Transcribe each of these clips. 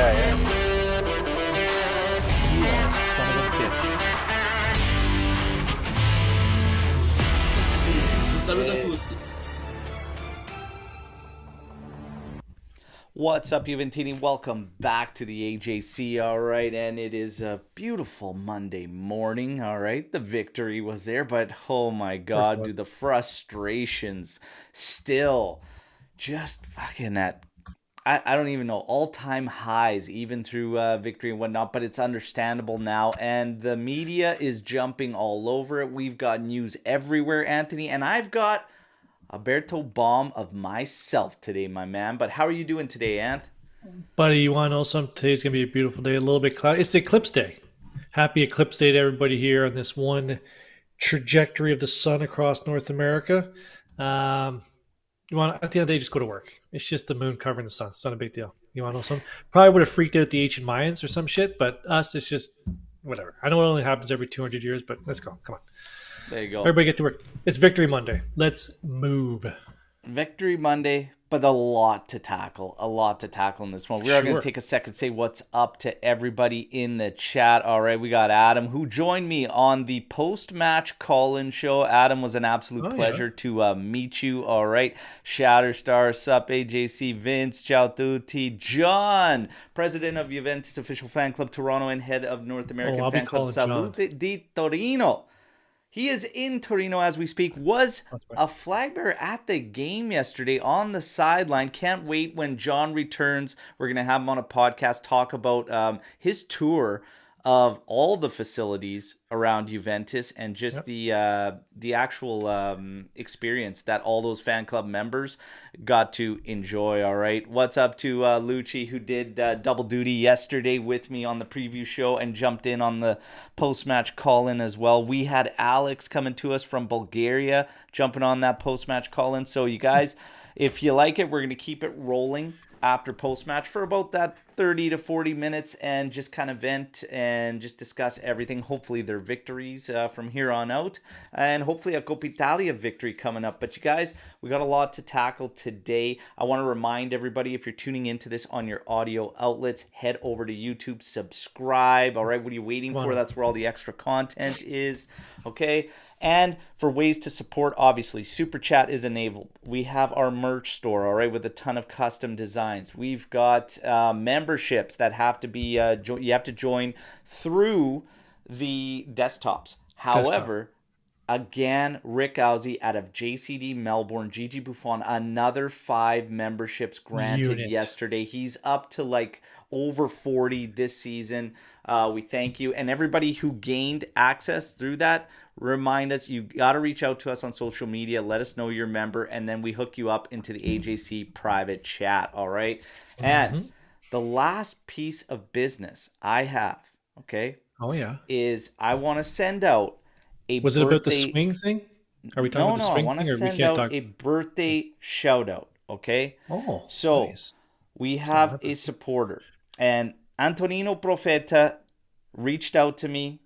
I am. You are a son of a bitch. Un saluto a tutti. What's up, Juventini? Welcome back to the AJC, all right? And it is a beautiful Monday morning, all right? The victory was there, but oh my God, dude, the frustrations still just fucking at, I don't even know, all-time highs, even through victory and whatnot, but it's understandable now. And the media is jumping all over it. We've got news everywhere, Anthony, and I've got Alberto bomb of myself today, my man. But how are you doing today, Ant? Buddy, you want to know something? Today's going to be a beautiful day, a little bit cloudy. It's Eclipse Day. Happy Eclipse Day to everybody here on this one trajectory of the sun across North America. You want at the end of the day, just go to work. It's just the moon covering the sun. It's not a big deal. You want to know something? Probably would have freaked out the ancient Mayans or some shit, but us, it's just whatever. I know it only happens every 200 years, but let's go. Come on. There you go. Everybody get to work. It's Victory Monday. Let's move. Victory Monday, but a lot to tackle. A lot to tackle in this one. We are going to take a second to say what's up to everybody in the chat. All right, we got Adam, who joined me on the post-match call-in show. Adam, was an absolute pleasure to meet you. All right, Shatterstar, sup, AJC, Vince, ciao tutti, John, president of Juventus Official Fan Club Toronto and head of North American Fan Club Salute di Torino. He is in Torino as we speak. Was a flag bearer at the game yesterday on the sideline. Can't wait when John returns. We're going to have him on a podcast, talk about his tour of all the facilities around Juventus and just the actual experience that all those fan club members got to enjoy. All right. What's up to Lucci, who did double duty yesterday with me on the preview show and jumped in on the post-match call-in as well. We had Alex coming to us from Bulgaria, jumping on that post-match call-in. So you guys, if you like it, we're going to keep it rolling after post-match for about that 30 to 40 minutes and just kind of vent and just discuss everything. Hopefully their victories from here on out, and hopefully a Coppa Italia victory coming up. But you guys, we got a lot to tackle today. I want to remind everybody, if you're tuning into this on your audio outlets, head over to YouTube, subscribe. All right, what are you waiting for? That's where all the extra content is. Okay. And for ways to support, obviously, Super Chat is enabled. We have our merch store, all right, with a ton of custom designs. We've got memberships that have to be, you have to join through the desktops. However, again, Rick Owsey out of JCD Melbourne, Gigi Buffon, another 5 memberships granted yesterday. He's up to like over 40 this season. We thank you. And everybody who gained access through that, remind us, you got to reach out to us on social media. Let us know you're a member, and then we hook you up into the AJC private chat. All right. And the last piece of business I have, okay, is I want to send out a Was it about the swing thing? Are we talking about the swing thing? I want to send out a birthday shout out, okay? So we have a supporter, and Antonino Profeta reached out to me,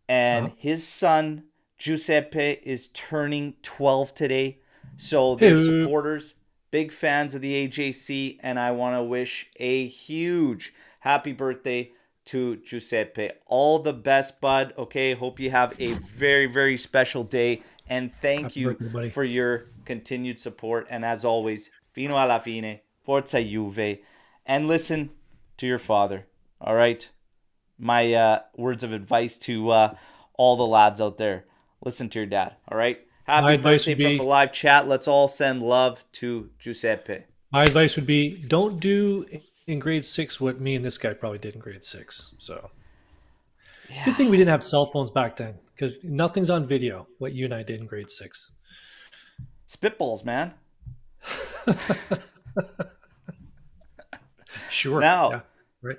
and his son Giuseppe is turning 12 today. So they're supporters, big fans of the AJC, and I want to wish a huge happy birthday to Giuseppe. All the best, bud. Okay, hope you have a very, very special day, and thank you for your continued support. And as always, fino alla fine, forza Juve, and listen to your father. All right, my words of advice to all the lads out there: listen to your dad. All right. Happy birthday from the live chat. Let's all send love to Giuseppe. My advice would be, don't do in grade 6 what me and this guy probably did in grade 6. So good thing we didn't have cell phones back then, because nothing's on video what you and I did in grade 6. Spitballs, man. Sure. Now,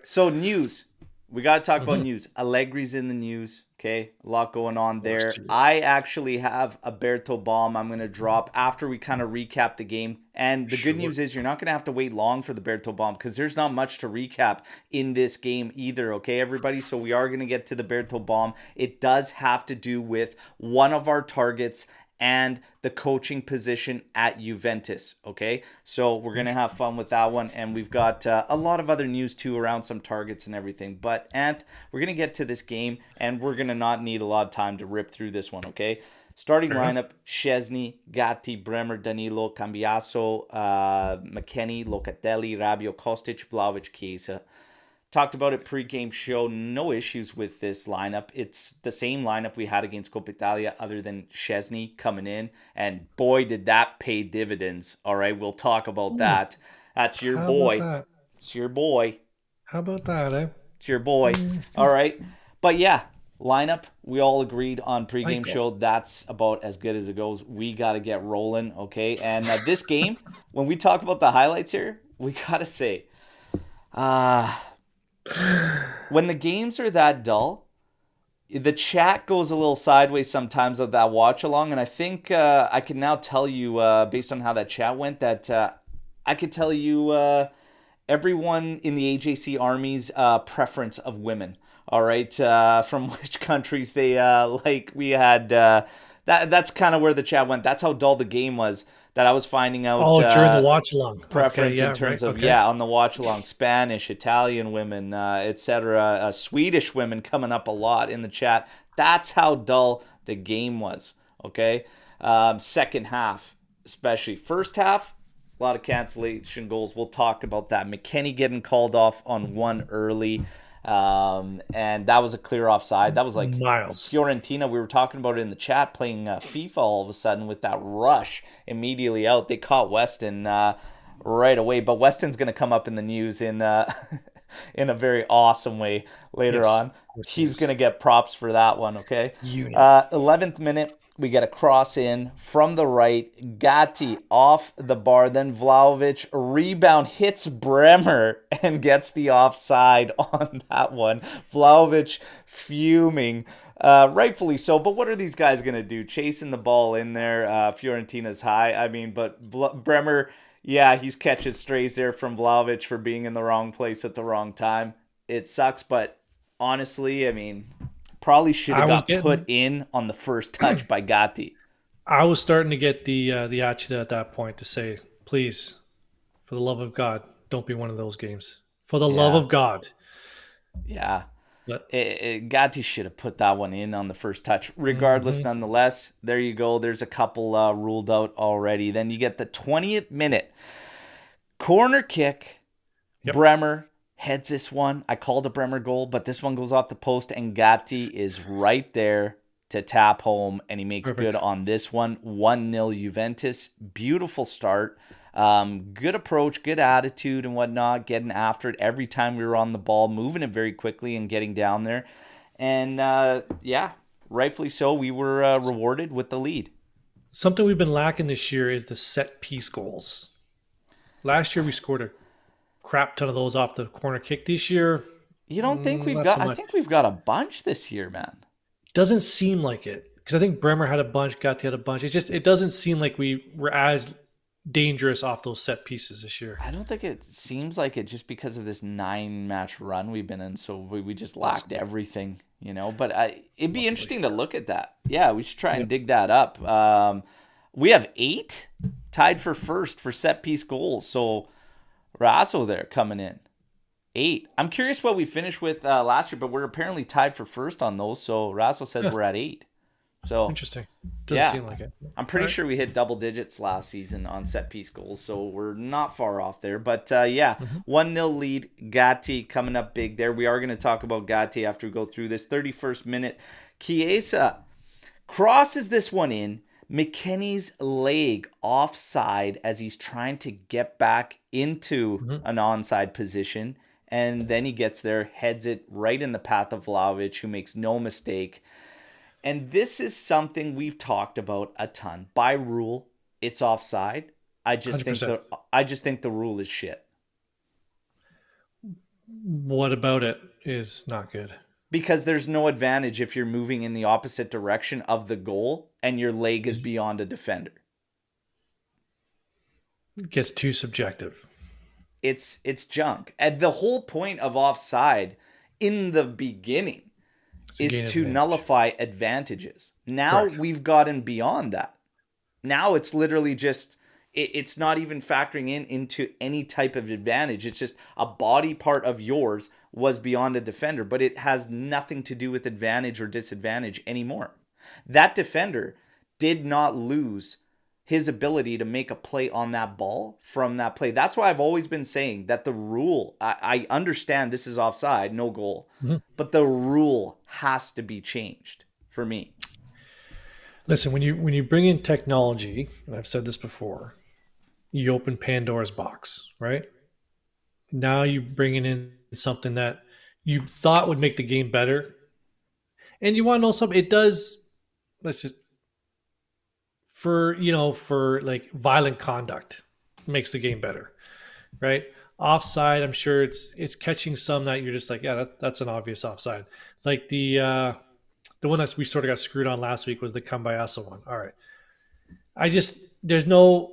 so news. We got to talk about news. Allegri's in the news. Okay, a lot going on there. I actually have Alberto bomb I'm going to drop after we kind of recap the game. And the good news is you're not going to have to wait long for the Alberto bomb, because there's not much to recap in this game either. Okay, everybody? So we are going to get to the Alberto bomb. It does have to do with one of our targets and the coaching position at Juventus. Okay, so we're gonna have fun with that one, and we've got a lot of other news too around some targets and everything. But Ant, we're gonna get to this game, and we're gonna not need a lot of time to rip through this one. Okay, starting lineup: Szczesny, Gatti, Bremer, Danilo, Cambiaso, McKennie, Locatelli, Rabiot, Kostic, Vlahovic, Chiesa. Talked about it pre-game show. No issues with this lineup. It's the same lineup we had against Coppa Italia other than Szczesny coming in. And boy, did that pay dividends. All right, we'll talk about that. That's your boy. It's your boy. How about that, eh? It's your boy. All right. But yeah, lineup, we all agreed on pre-game show. That's about as good as it goes. We got to get rolling, okay? And this game, when we talk about the highlights here, we got to say, when the games are that dull, the chat goes a little sideways sometimes of that watch along, and I think I can now tell you, based on how that chat went, that I could tell you everyone in the AJC Army's preference of women. All right, from which countries they like. We had that's kind of where the chat went. That's how dull the game was. That I was finding out. During the watch along preference in terms of on the watch along, Spanish, Italian women, etc. Swedish women coming up a lot in the chat. That's how dull the game was. Okay, second half especially. First half, a lot of cancellation goals. We'll talk about that. McKennie getting called off on one early. And that was a clear offside. That was like miles. Fiorentina, we were talking about it in the chat, playing FIFA all of a sudden with that rush immediately out. They caught Weston right away, but Weston's going to come up in the news in in a very awesome way later on. He's going to get props for that one, okay? 11th minute, we get a cross in from the right. Gatti off the bar. Then Vlahovic rebound hits Bremer and gets the offside on that one. Vlahovic fuming. Rightfully so. But what are these guys going to do? Chasing the ball in there. Fiorentina's high. I mean, but Bremer, yeah, he's catching strays there from Vlahovic for being in the wrong place at the wrong time. It sucks, but honestly, I mean, probably should have got put in on the first touch by Gatti. I was starting to get the attitude at that point to say, please, for the love of God, don't be one of those games. For the love of God. Yeah. But Gatti should have put that one in on the first touch. Regardless, nonetheless, there you go. There's a couple ruled out already. Then you get the 20th minute corner kick. Yep. Bremer heads this one. I called a Bremer goal, but this one goes off the post, and Gatti is right there to tap home, and he makes good on this one. 1-0 Juventus. Beautiful start. Good approach, good attitude and whatnot, getting after it every time we were on the ball, moving it very quickly and getting down there. And, rightfully so, we were rewarded with the lead. Something we've been lacking this year is the set-piece goals. Last year we scored a crap ton of those off the corner kick. This year, you don't think we've got? So I think we've got a bunch this year, man. Doesn't seem like it, because I think Bremer had a bunch, Gatti had a bunch. It doesn't seem like we were as dangerous off those set pieces this year. I don't think it seems like it, just because of this 9-match run we've been in. So we just lacked everything, you know. But it'd be interesting to look at that. Yeah, we should try and dig that up. We have 8 tied for first for set piece goals. So Rasso there coming in. 8. I'm curious what we finished with last year, but we're apparently tied for first on those. So Rasso says we're at 8. So interesting. Doesn't seem like it. I'm pretty sure we hit double digits last season on set piece goals, so we're not far off there. But 1-0 lead. Gatti coming up big there. We are going to talk about Gatti after we go through this. 31st minute. Chiesa crosses this one in. McKennie's leg offside as he's trying to get back into an onside position. And then he gets there, heads it right in the path of Vlahovic, who makes no mistake. And this is something we've talked about a ton. By rule, it's offside. I just think the rule is shit. What about it is not good? Because there's no advantage if you're moving in the opposite direction of the goal and your leg is beyond a defender. It gets too subjective. It's junk. And the whole point of offside in the beginning is to nullify advantages. Now we've gotten beyond that. Now it's literally just it's not even factoring into any type of advantage. It's just a body part of yours was beyond a defender, but it has nothing to do with advantage or disadvantage anymore. That defender did not lose his ability to make a play on that ball from that play. That's why I've always been saying that the rule, I understand this is offside, no goal, but the rule has to be changed for me. Listen, when you bring in technology, and I've said this before, you open Pandora's box, right? Now you bringing in something that you thought would make the game better, and you want to know something. It does. Let's just for like violent conduct makes the game better, right? Offside, I'm sure it's catching some that you're just like, yeah, that's an obvious offside. Like the one that we sort of got screwed on last week was the Kambayasa one. All right, there's no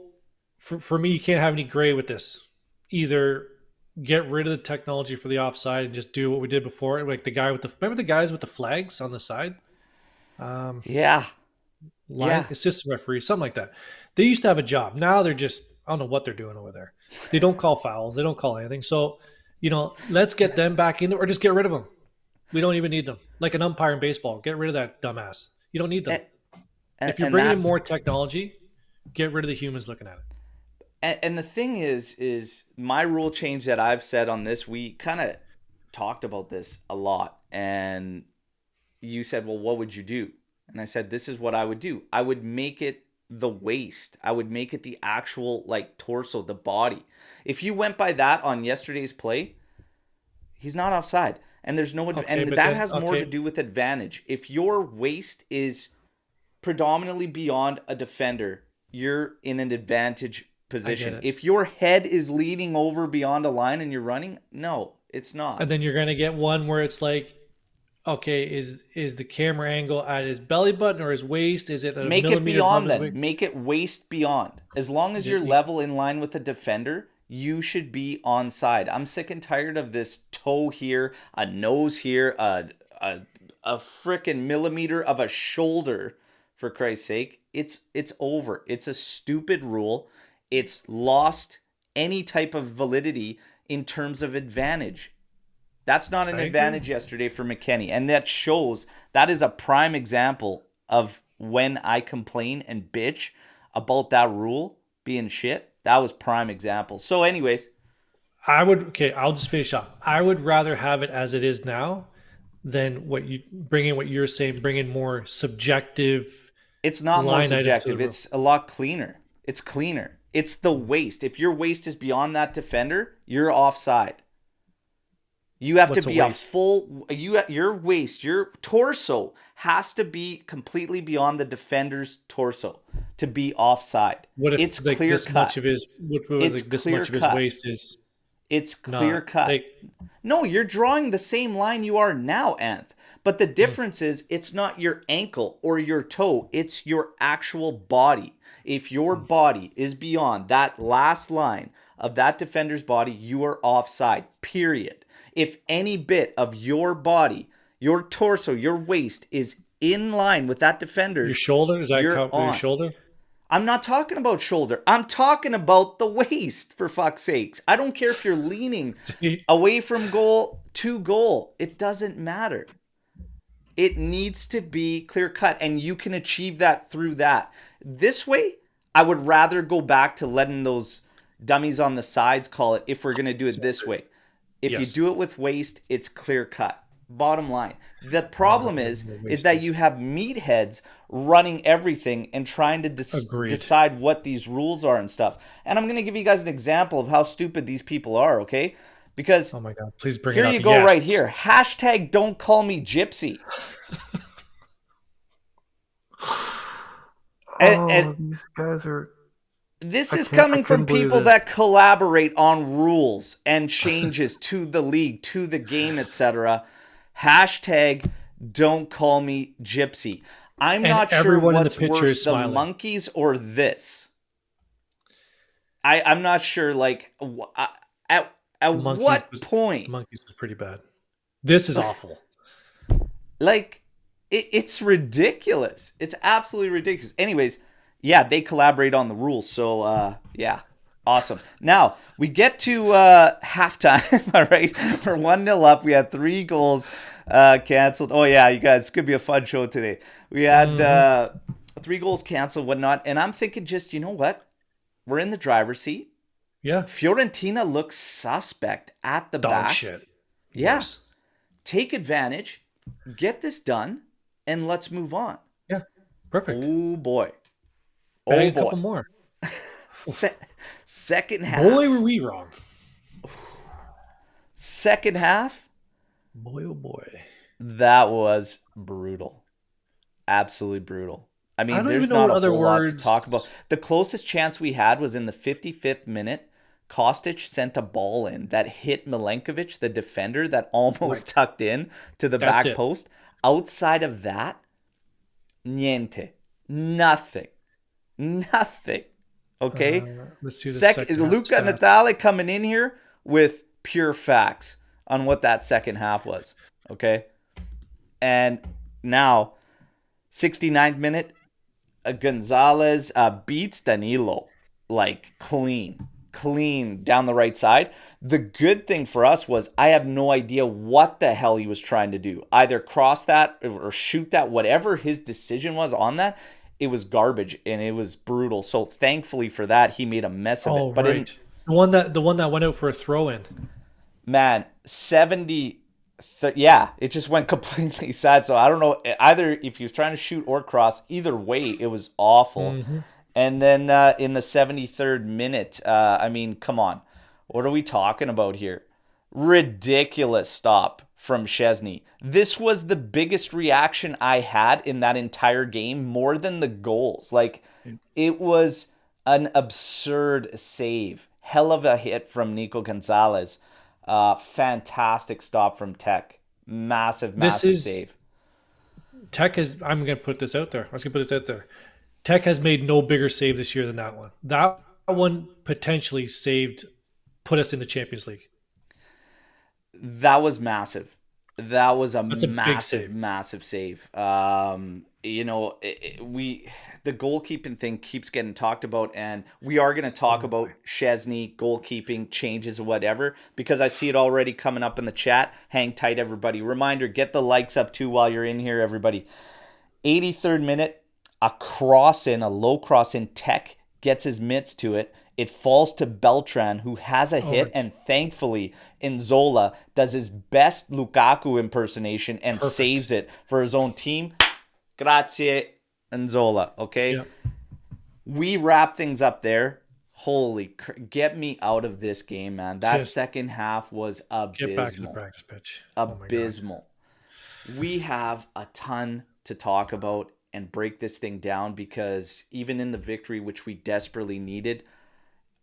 for me, you can't have any gray with this. Either get rid of the technology for the offside and just do what we did before, like the guy with remember the guys with the flags on the side. Yeah. Line assistant referee, something like that. They used to have a job. Now they're just, I don't know what they're doing over there. They don't call fouls. They don't call anything. So, let's get them back in, or just get rid of them. We don't even need them. Like an umpire in baseball, get rid of that dumbass. You don't need them. If you're bringing in more technology, get rid of the humans looking at it. And the thing is my rule change that I've said on this, we kind of talked about this a lot. And you said, well, what would you do? And I said, this is what I would do. I would make it the waist. I would make it the actual like torso, the body. If you went by that on yesterday's play, he's not offside. And there's no, and that has more to do with advantage. If your waist is predominantly beyond a defender, you're in an advantage position. If your head is leading over beyond a line and you're running, no, it's not. And then you're going to get one where it's like, okay, is the camera angle at his belly button or his waist? Is it a make it beyond then? Make it waist beyond. As long as you're level in line with the defender, you should be onside. I'm sick and tired of this toe here, a nose here, a freaking millimeter of a shoulder. For Christ's sake, it's over. It's a stupid rule. It's lost any type of validity in terms of advantage. That's not an advantage yesterday for McKennie. And that is a prime example of when I complain and bitch about that rule being shit. That was prime example. So anyways. I'll just finish up. I would rather have it as it is now than what you're saying, bring in more subjective. It's not more subjective. It's a lot cleaner. It's cleaner. It's the waist. If your waist is beyond that defender, you're offside. You have to be a full, your waist, your torso has to be completely beyond the defender's torso to be offside. What if it's clear this cut. Much of his, this much of his waist is It's clear cut. No, you're drawing the same line you are now, Anth. But the difference is it's not your ankle or your toe. It's your actual body. If your body is beyond that last line of that defender's body, you are offside, period. If any bit of your body, your torso, your waist is in line with that defender's, your shoulder, is that your shoulder? I'm not talking about shoulder. I'm talking about the waist, for fuck's sakes. I don't care if you're leaning away from goal to goal. It doesn't matter. It needs to be clear cut, and you can achieve that through that. This way, I would rather go back to letting those dummies on the sides call it if we're going to do it this way. If you do it with waist, it's clear cut. Bottom line. The problem is that you have meatheads running everything and trying to decide what these rules are and stuff. And I'm going to give you guys an example of how stupid these people are, okay? Because oh my God, please bring it up. Here you go right here. Hashtag don't call me gypsy. and these guys are... This is coming from people that collaborate on rules and changes to the league, to the game, etc. Hashtag don't call me gypsy. I'm not sure what's worse, the monkeys or this. I'm not sure, like, at what point? Monkeys was pretty bad. This is awful. Like, it's ridiculous. It's absolutely ridiculous. Anyways, Yeah, they collaborate on the rules. So, yeah, awesome. Now, we get to halftime, all right? We're 1-0 up. We had 3 goals canceled. Oh, yeah, you guys, it's going to be a fun show today. We had 3 goals canceled, whatnot. And I'm thinking just, you know what? We're in the driver's seat. Yeah. Fiorentina looks suspect at the Dog back. shit. Yeah. Yes. Take advantage, get this done, and let's move on. Yeah. Perfect. Oh, boy. Bang a couple more. Second half. Boy, were we wrong. Second half. Boy, oh boy. That was brutal. Absolutely brutal. I mean, there's not a whole lot to talk about. The closest chance we had was in the 55th minute. Kostic sent a ball in that hit Milenkovic, the defender, that almost tucked in to the back post. Outside of that, niente. Nothing. Okay? Let's see the second Luca stats. Natale coming in here with pure facts on what that second half was. Okay? And now, 69th minute, Gonzalez beats Danilo like clean down the right side. The good thing for us was I have no idea what the hell he was trying to do. Either cross that or shoot that, whatever his decision was on that, it was garbage and it was brutal. So thankfully for that, he made a mess of it. But right. The one that went out for a throw in. Man, 70. Yeah, it just went completely sad. So I don't know either if he was trying to shoot or cross. Either way, it was awful. Mm-hmm. And then in the 73rd minute, I mean, come on. What are we talking about here? Ridiculous stop from Szczesny. This was the biggest reaction I had in that entire game, more than the goals. Like, it was an absurd save. Hell of a hit from Nico Gonzalez. Fantastic stop from Tech. Massive save. Tech has, I'm going to put this out there. I was going to put this out there. Tech has made no bigger save this year than that one. That one potentially put us in the Champions League. That was massive. That was That's massive save. You know, the goalkeeping thing keeps getting talked about, and we are going to talk about Szczesny, goalkeeping, changes, whatever, because I see it already coming up in the chat. Hang tight, everybody. Reminder, get the likes up too while you're in here, everybody. 83rd minute, a low cross in. Tech gets his mitts to it. It falls to Beltran, who has a hit, and thankfully, Nzola does his best Lukaku impersonation and saves it for his own team. Grazie, Nzola. Okay? Yep. We wrap things up there. Holy get me out of this game, man. That second half was abysmal. Get back to the practice pitch. Abysmal. We have a ton to talk about and break this thing down, because even in the victory, which we desperately needed,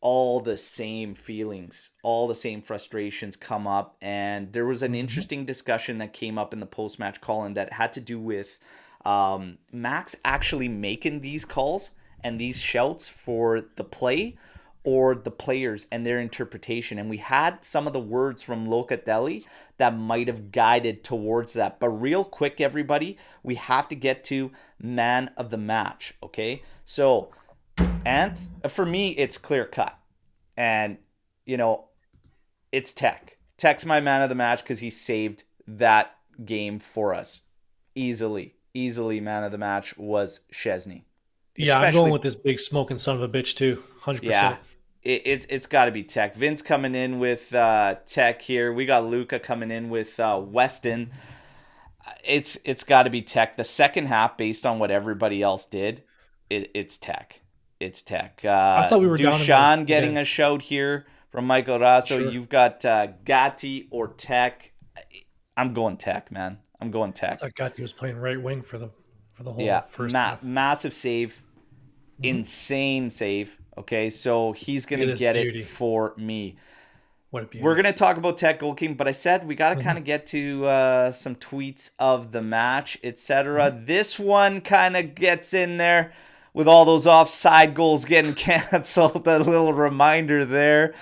all the same feelings, all the same frustrations come up. And there was an interesting discussion that came up in the post-match call-in that had to do with Max actually making these calls and these shouts for the play, or the players and their interpretation. And we had some of the words from Locatelli that might have guided towards that. But real quick, everybody, we have to get to man of the match, okay? So, for me, it's clear cut. And, you know, it's Tech. Tech's my man of the match because he saved that game for us. Easily man of the match was Szczesny. Yeah, I'm going with this big smoking son of a bitch too. 100%. Yeah, it's got to be Tech. Vince coming in with Tech here. We got Luca coming in with Weston. It's got to be Tech. The second half, based on what everybody else did, it's Tech. It's Tech. I thought we were Dusan getting a shout here from Michael Rasso. Sure. You've got Gatti or Tech. I'm going Tech, man. I'm going Tech. I thought Gatti was playing right wing for the whole first half. Massive save. Insane save. Okay, so he's going to get it for me. What a beauty. We're going to talk about Tech goalkeeping, but I said we got to kind of get to some tweets of the match, etc. This one kind of gets in there with all those offside goals getting canceled. A little reminder there.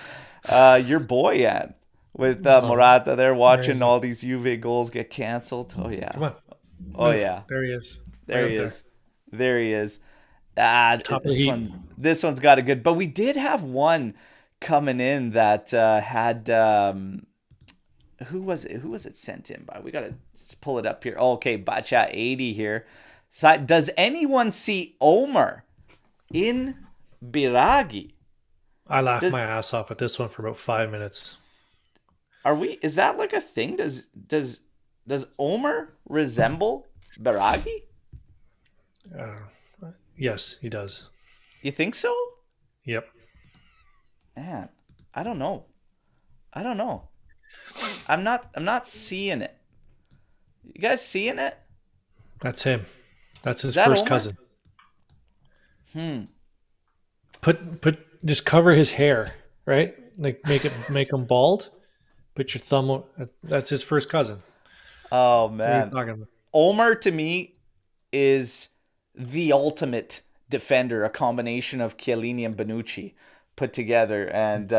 Your boy, Ed, with Morata there, watching all these Juve goals get canceled. Oh, yeah. Come on. Oh, yeah. There he is. There he is. Top of the this heap. one's got a good. But we did have one coming in that had who was it? Who was it sent in by? We gotta pull it up here. Oh, okay, Bacha 80 here. So, does anyone see Omer in Biragi? I laughed my ass off at this one for about 5 minutes. Is that like a thing? Does Omer resemble Biragi? Yes, he does. You think so? Yep. Man, I don't know. I'm not seeing it. You guys seeing it? That's him. That's his that first Omer? cousin. Just cover his hair, right? Like make him bald. Put your thumb. That's his first cousin. Oh What are you man, talking about? Omer to me is the ultimate defender, a combination of Chiellini and Bonucci put together, and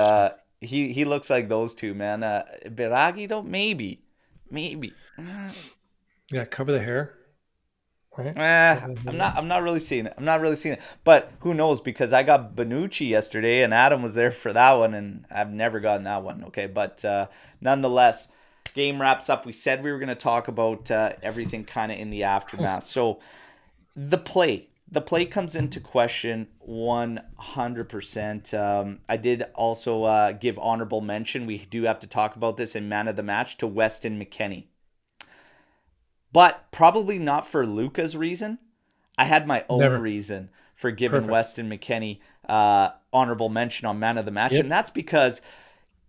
he looks like those two, man. Biragi though, maybe. Yeah, cover the hair. Right? I'm not really seeing it. But who knows? Because I got Bonucci yesterday, and Adam was there for that one, and I've never gotten that one. Okay, but nonetheless, game wraps up. We said we were going to talk about everything kind of in the aftermath. So the play comes into question 100%. I did also give honorable mention. We do have to talk about this in man of the match to Weston McKennie. But probably not for Luca's reason. I had my own reason for giving Weston McKennie honorable mention on man of the match. Yep. And that's because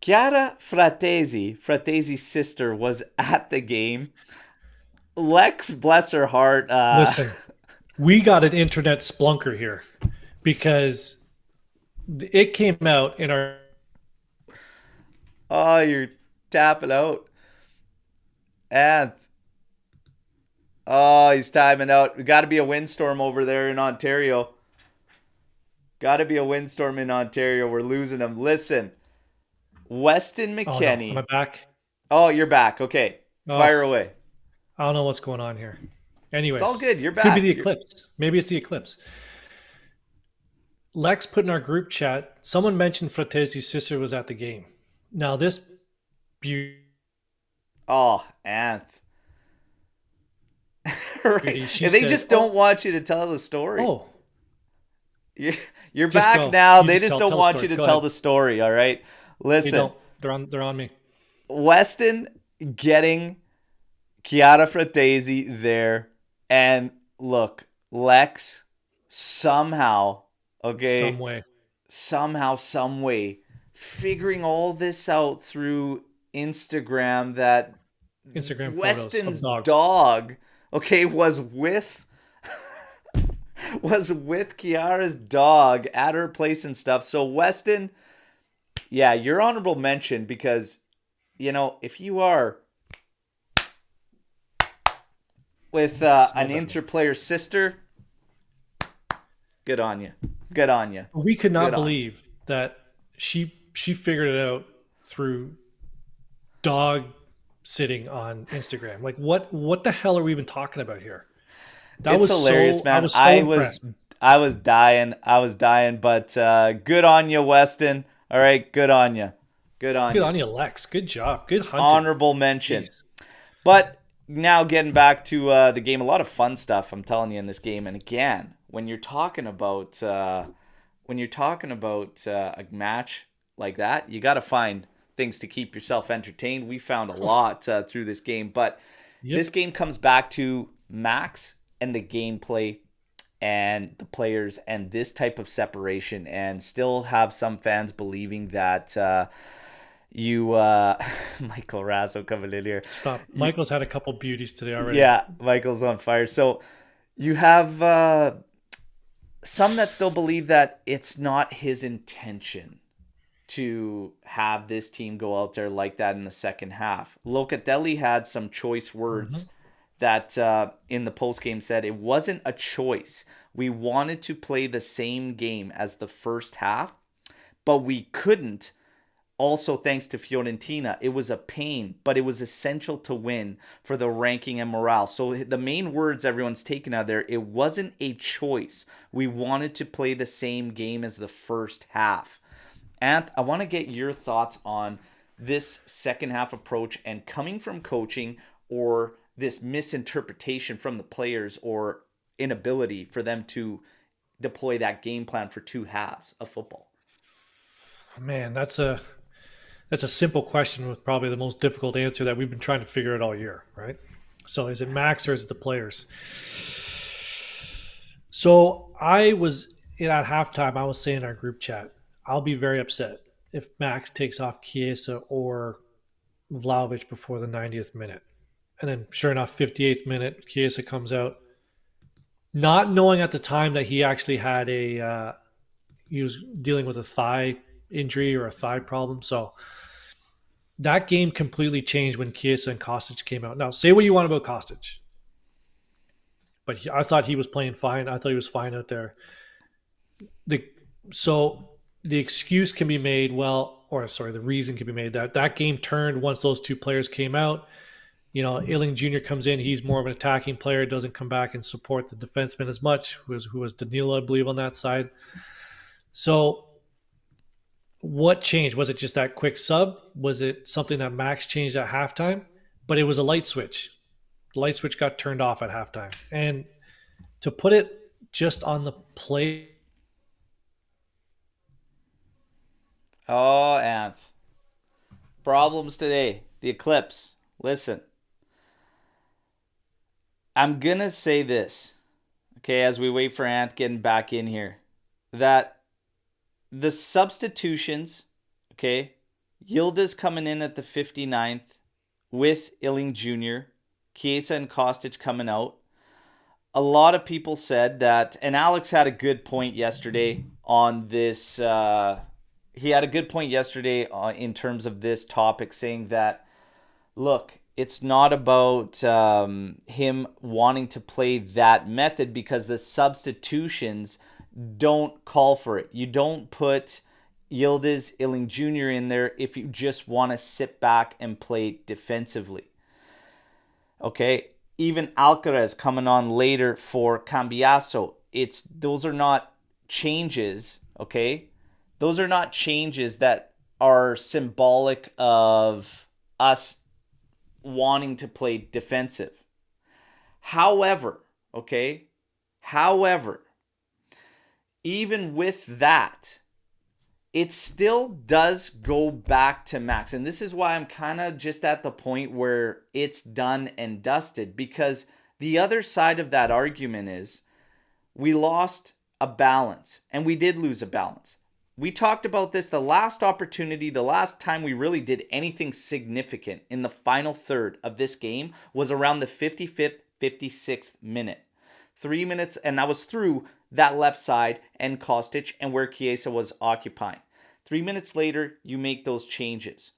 Chiara Frattesi's sister, was at the game. Lex, bless her heart. Listen, we got an internet splunker here because it came out in our... Oh, you're tapping out. And... Oh, he's timing out. We got to be a windstorm over there in Ontario. We're losing him. Listen, Weston McKennie. Oh, no. Am I back? Oh, you're back. Okay. Fire away. I don't know what's going on here. Anyways. It's all good. You're back. Could be the eclipse. Maybe it's the eclipse. Lex put in our group chat, someone mentioned Frattesi's sister was at the game. Now this... Oh, Anth. Right. They just don't want you to tell the story. Oh. You're back now. They just don't want you to tell the story, all right? Listen. They're on me. Weston getting Chiara Frattesi there. And look, Lex somehow, okay? Some way, figuring all this out through Instagram that Weston's dog... Okay, was with Chiara's dog at her place and stuff. So Weston, yeah, your honorable mention because, you know, if you are with an inter-player sister, good on you. We could not believe that she figured it out through dog sitting on Instagram. Like what the hell are we even talking about here? It's hilarious, man. I was dying, but good on you, Weston. All right, good on you. Good on you, Lex. Good job. Good hunting. Honorable mention. Jeez. But now getting back to the game, a lot of fun stuff, I'm telling you, in this game. And again, when you're talking about a match like that, you got to find things to keep yourself entertained. We found a lot through this game, but this game comes back to Max and the gameplay and the players and this type of separation, and still have some fans believing that Michael Razzo coming in here. Stop. Michael's had a couple beauties today already. Yeah, Michael's on fire. So you have some that still believe that it's not his intention to have this team go out there like that in the second half. Locatelli had some choice words that in the postgame said it wasn't a choice. We wanted to play the same game as the first half, but we couldn't Also, thanks to Fiorentina, it was a pain, but it was essential to win for the ranking and morale. So the main words everyone's taken out there, it wasn't a choice. We wanted to play the same game as the first half. Ant, I want to get your thoughts on this second half approach and coming from coaching, or this misinterpretation from the players or inability for them to deploy that game plan for two halves of football. Man, that's a simple question with probably the most difficult answer that we've been trying to figure out all year, right? So is it Max or is it the players? So I was at halftime, I was saying in our group chat, I'll be very upset if Max takes off Chiesa or Vlahovic before the 90th minute. And then sure enough, 58th minute, Chiesa comes out. Not knowing at the time that he actually had he was dealing with a thigh injury or a thigh problem. So that game completely changed when Chiesa and Kostic came out. Now, say what you want about Kostic, but I thought he was playing fine. I thought he was fine out there. So the excuse can be made, the reason can be made that game turned once those two players came out. Illing Jr. comes in. He's more of an attacking player, doesn't come back and support the defenseman as much, who was Danilo, I believe, on that side. So what changed? Was it just that quick sub? Was it something that Max changed at halftime? But it was a light switch. The light switch got turned off at halftime. And to put it just on the play. Oh, Anth. Problems today. The eclipse. Listen. I'm going to say this, okay, as we wait for Anth getting back in here, that the substitutions, okay, Yildiz coming in at the 59th with Illing Jr., Chiesa and Kostic coming out. A lot of people said that, and Alex had a good point yesterday on this. He had a good point yesterday in terms of this topic, saying that, look, it's not about him wanting to play that method because the substitutions don't call for it. You don't put Yildiz, Illing Jr. in there if you just want to sit back and play defensively. Okay, even Alcaraz coming on later for Cambiaso. Those are not changes, okay? Those are not changes that are symbolic of us wanting to play defensive. However, even with that, it still does go back to Max. And this is why I'm kind of just at the point where it's done and dusted, because the other side of that argument is we lost a balance, and we did lose a balance. We talked about this the last opportunity, the last time we really did anything significant in the final third of this game was around the 55th, 56th minute. 3 minutes, and that was through that left side and Kostic and where Chiesa was occupying. 3 minutes later, you make those changes.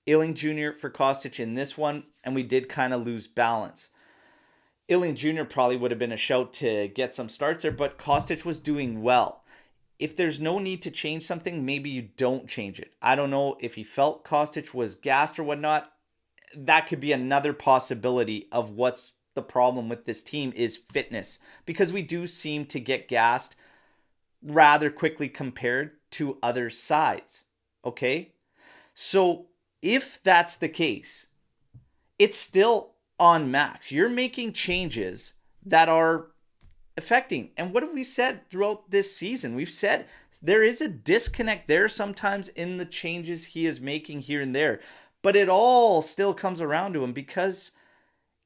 Illing Jr. for Kostic in this one, and we did kind of lose balance. Illing Jr. probably would have been a shout to get some starts there, but Kostic was doing well. If there's no need to change something, maybe you don't change it. I don't know if he felt Kostic was gassed or whatnot. That could be another possibility of what's the problem with this team is fitness, because we do seem to get gassed rather quickly compared to other sides. Okay? So if that's the case, it's still on Max. You're making changes that are affecting. And what have we said throughout this season? We've said there is a disconnect there sometimes in the changes he is making here and there. But it all still comes around to him, because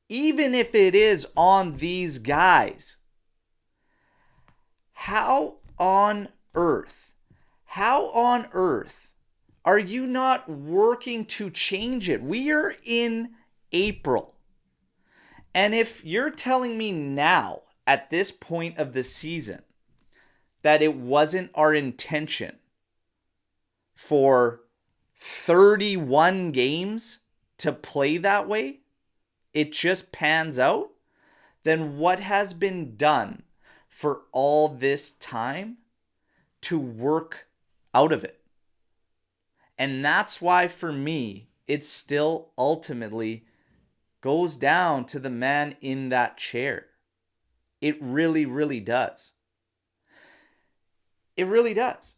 even if it is on these guys, how on earth are you not working to change it? We are in April. And if you're telling me now, at this point of the season, that it wasn't our intention for 31 games to play that way, it just pans out, then what has been done for all this time to work out of it? And that's why, for me, it still ultimately goes down to the man in that chair. It really, really does. It really does.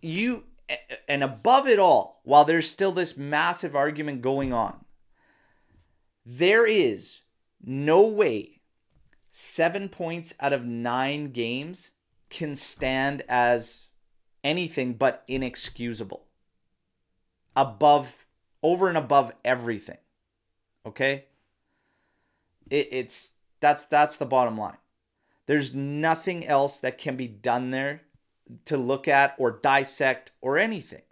And above it all, while there's still this massive argument going on, there is no way 7 points out of 9 games can stand as anything but inexcusable. Over and above everything. Okay? That's the bottom line. There's nothing else that can be done there to look at or dissect or anything.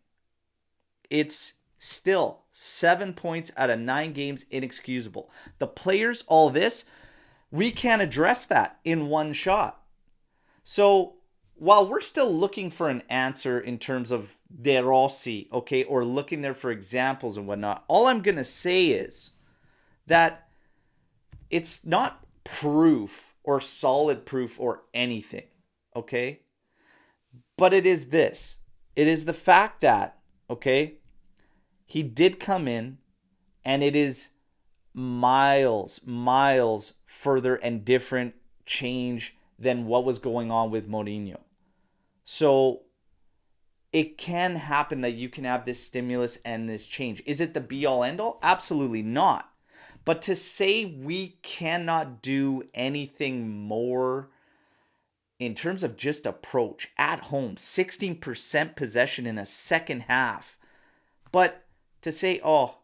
It's still 7 points out of 9 games inexcusable. The players, all this, we can't address that in one shot. So while we're still looking for an answer in terms of De Rossi, okay, or looking there for examples and whatnot, all I'm going to say is that it's not proof or solid proof or anything, okay? But it is this. It is the fact that, okay, he did come in and it is miles further and different change than what was going on with Mourinho. So it can happen that you can have this stimulus and this change. Is it the be-all, end-all? Absolutely not. But to say we cannot do anything more in terms of just approach at home, 16% possession in a second half. But to say, oh,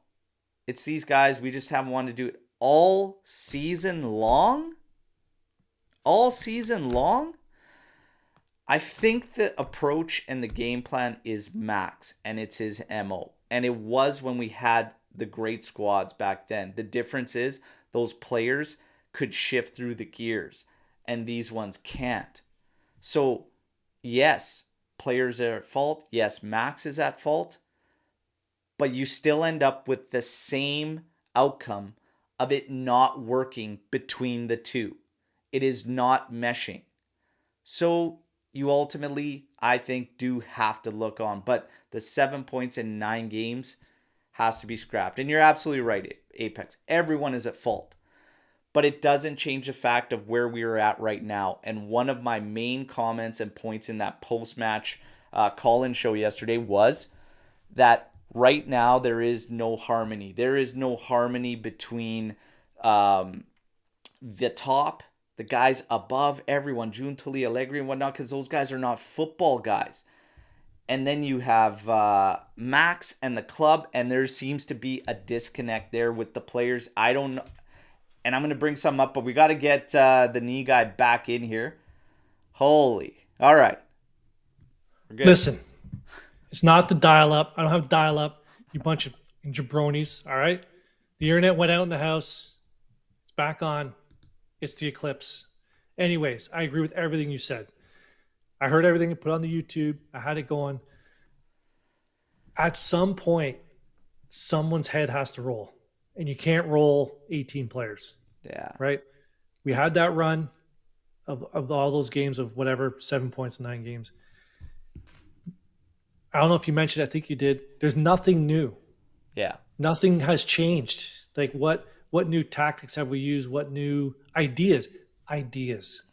it's these guys, we just haven't wanted to do it all season long? All season long? I think the approach and the game plan is Max, and it's his MO. And it was when we had the great squads back then. The difference is those players could shift through the gears, and these ones can't. So, yes, players are at fault. Yes, Max is at fault. But you still end up with the same outcome of it not working between the two. It is not meshing. So you ultimately, I think, do have to look on. But the 7 points in 9 games has to be scrapped. And you're absolutely right, Apex. Everyone is at fault. But it doesn't change the fact of where we are at right now. And one of my main comments and points in that post-match call-in show yesterday was that right now there is no harmony. There is no harmony between the top, the guys above everyone, Giuntoli, Allegri and whatnot, because those guys are not football guys. And then you have Max and the club, and there seems to be a disconnect there with the players. I don't know. And I'm going to bring some up, but we got to get the knee guy back in here. Holy. All right. Listen, it's not the dial-up. I don't have dial-up, you bunch of jabronis, all right? The internet went out in the house. It's back on. It's the eclipse. Anyways, I agree with everything you said. I heard everything you put on the YouTube. I had it going. At some point, someone's head has to roll. And you can't roll 18 players. Yeah. Right? We had that run of all those games of whatever, 7 points in 9 games. I don't know if you mentioned, I think you did. There's nothing new. Yeah. Nothing has changed. Like what new tactics have we used? What new ideas?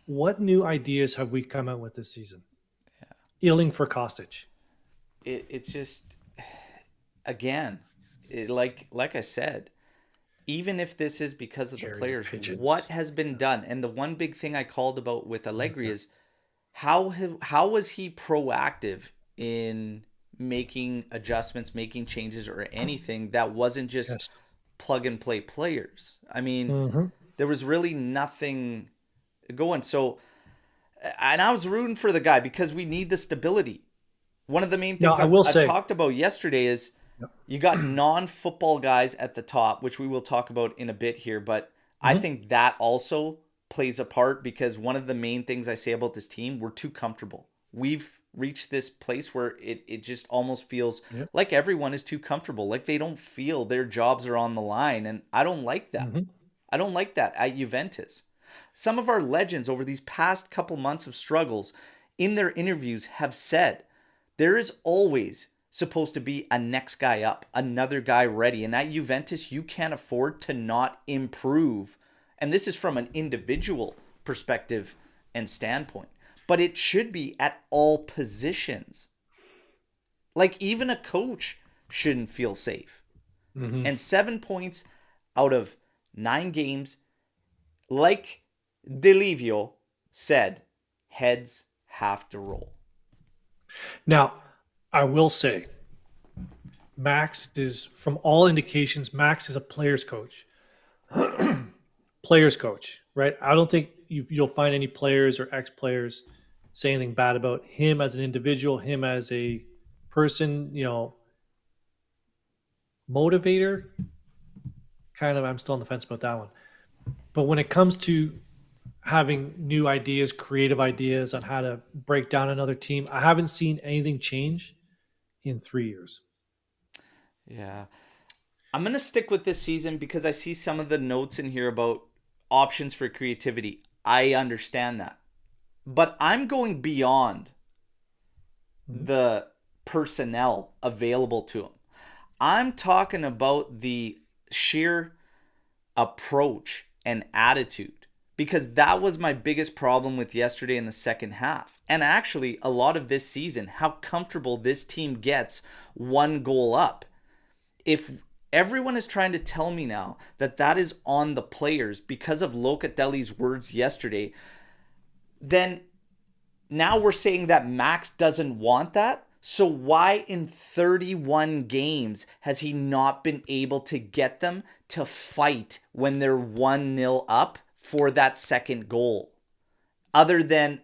What new ideas have we come out with this season? Yeah. Ealing for Kostic. It's just, again, like I said, even if this is because of the players, what has been done? And the one big thing I called about with Allegri is how was he proactive in making adjustments, making changes, or anything that wasn't just plug and play players? I mean, there was really nothing going. So, and I was rooting for the guy because we need the stability. One of the main things I talked about yesterday is you got non-football guys at the top, which we will talk about in a bit here, but I think that also plays a part because one of the main things I say about this team, we're too comfortable. We've reached this place where it just almost feels like everyone is too comfortable. Like they don't feel their jobs are on the line. And I don't like that. I don't like that at Juventus. Some of our legends over these past couple months of struggles in their interviews have said there is always supposed to be a next guy up, another guy ready. And at Juventus, you can't afford to not improve. And this is from an individual perspective and standpoint. But it should be at all positions. Like, even a coach shouldn't feel safe. Mm-hmm. And 7 points out of 9 games, like Delivio said, heads have to roll. Now, I will say, Max is, from all indications, Max is a player's coach. Player's coach, right? I don't think you'll find any players or ex-players say anything bad about him as an individual, him as a person, motivator. Kind of, I'm still on the fence about that one. But when it comes to having new ideas, creative ideas on how to break down another team, I haven't seen anything change in 3 years. Yeah. I'm going to stick with this season because I see some of the notes in here about options for creativity. I understand that. But I'm going beyond the personnel available to him. I'm talking about the sheer approach and attitude, because that was my biggest problem with yesterday in the second half. And actually, a lot of this season, how comfortable this team gets one goal up. If everyone is trying to tell me now that that is on the players because of Locatelli's words yesterday, then now we're saying that Max doesn't want that. So why in 31 games has he not been able to get them to fight when they're 1-0 up for that second goal? Other than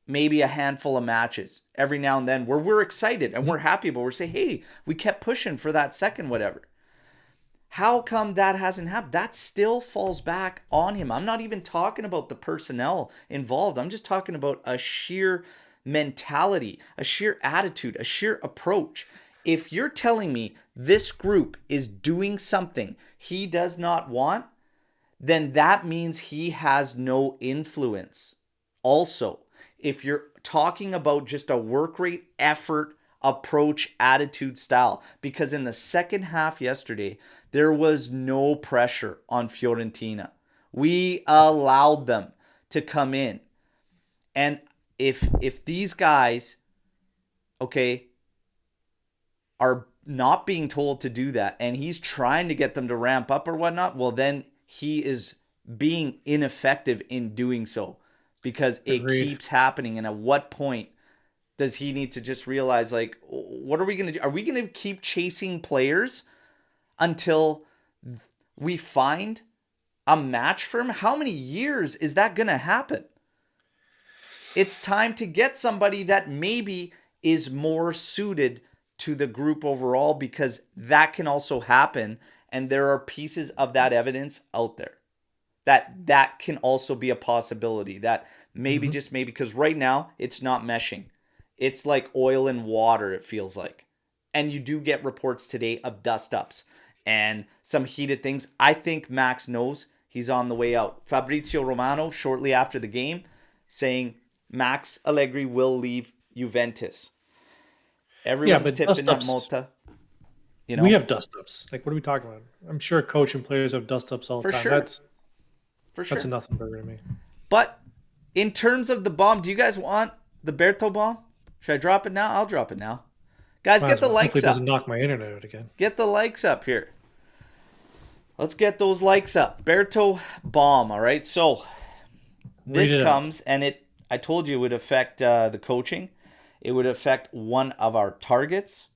maybe a handful of matches every now and then where we're excited and we're happy, but we're saying, hey, we kept pushing for that second whatever. How come that hasn't happened? That still falls back on him. I'm not even talking about the personnel involved. I'm just talking about a sheer mentality, a sheer attitude, a sheer approach. If you're telling me this group is doing something he does not want, then that means he has no influence. Also, if you're talking about just a work rate, effort, approach, attitude, style, because in the second half yesterday, there was no pressure on Fiorentina. We allowed them to come in. And if these guys, okay, are not being told to do that, and he's trying to get them to ramp up or whatnot, well, then he is being ineffective in doing so, because it keeps happening. And at what point does he need to just realize, like, what are we going to do? Are we going to keep chasing players until we find a match for him? How many years is that going to happen? It's time to get somebody that maybe is more suited to the group overall, because that can also happen. And there are pieces of that evidence out there that can also be a possibility, that maybe just maybe, because right now it's not meshing. It's like oil and water, it feels like. And you do get reports today of dust-ups and some heated things. I think Max knows he's on the way out. Fabrizio Romano, shortly after the game, saying Max Allegri will leave Juventus. Everyone's tipping at Mota. You know? We have dust-ups. Like, what are we talking about? I'm sure coach and players have dust-ups all the time. Sure. That's a nothing burger to me. But in terms of the bomb, do you guys want the Berto bomb? Should I drop it now? I'll drop it now. Guys, get the likes up. Hopefully it doesn't knock my internet out again. Get the likes up here. Let's get those likes up. Berto bomb, all right? So this comes, and I told you it would affect the coaching. It would affect one of our targets.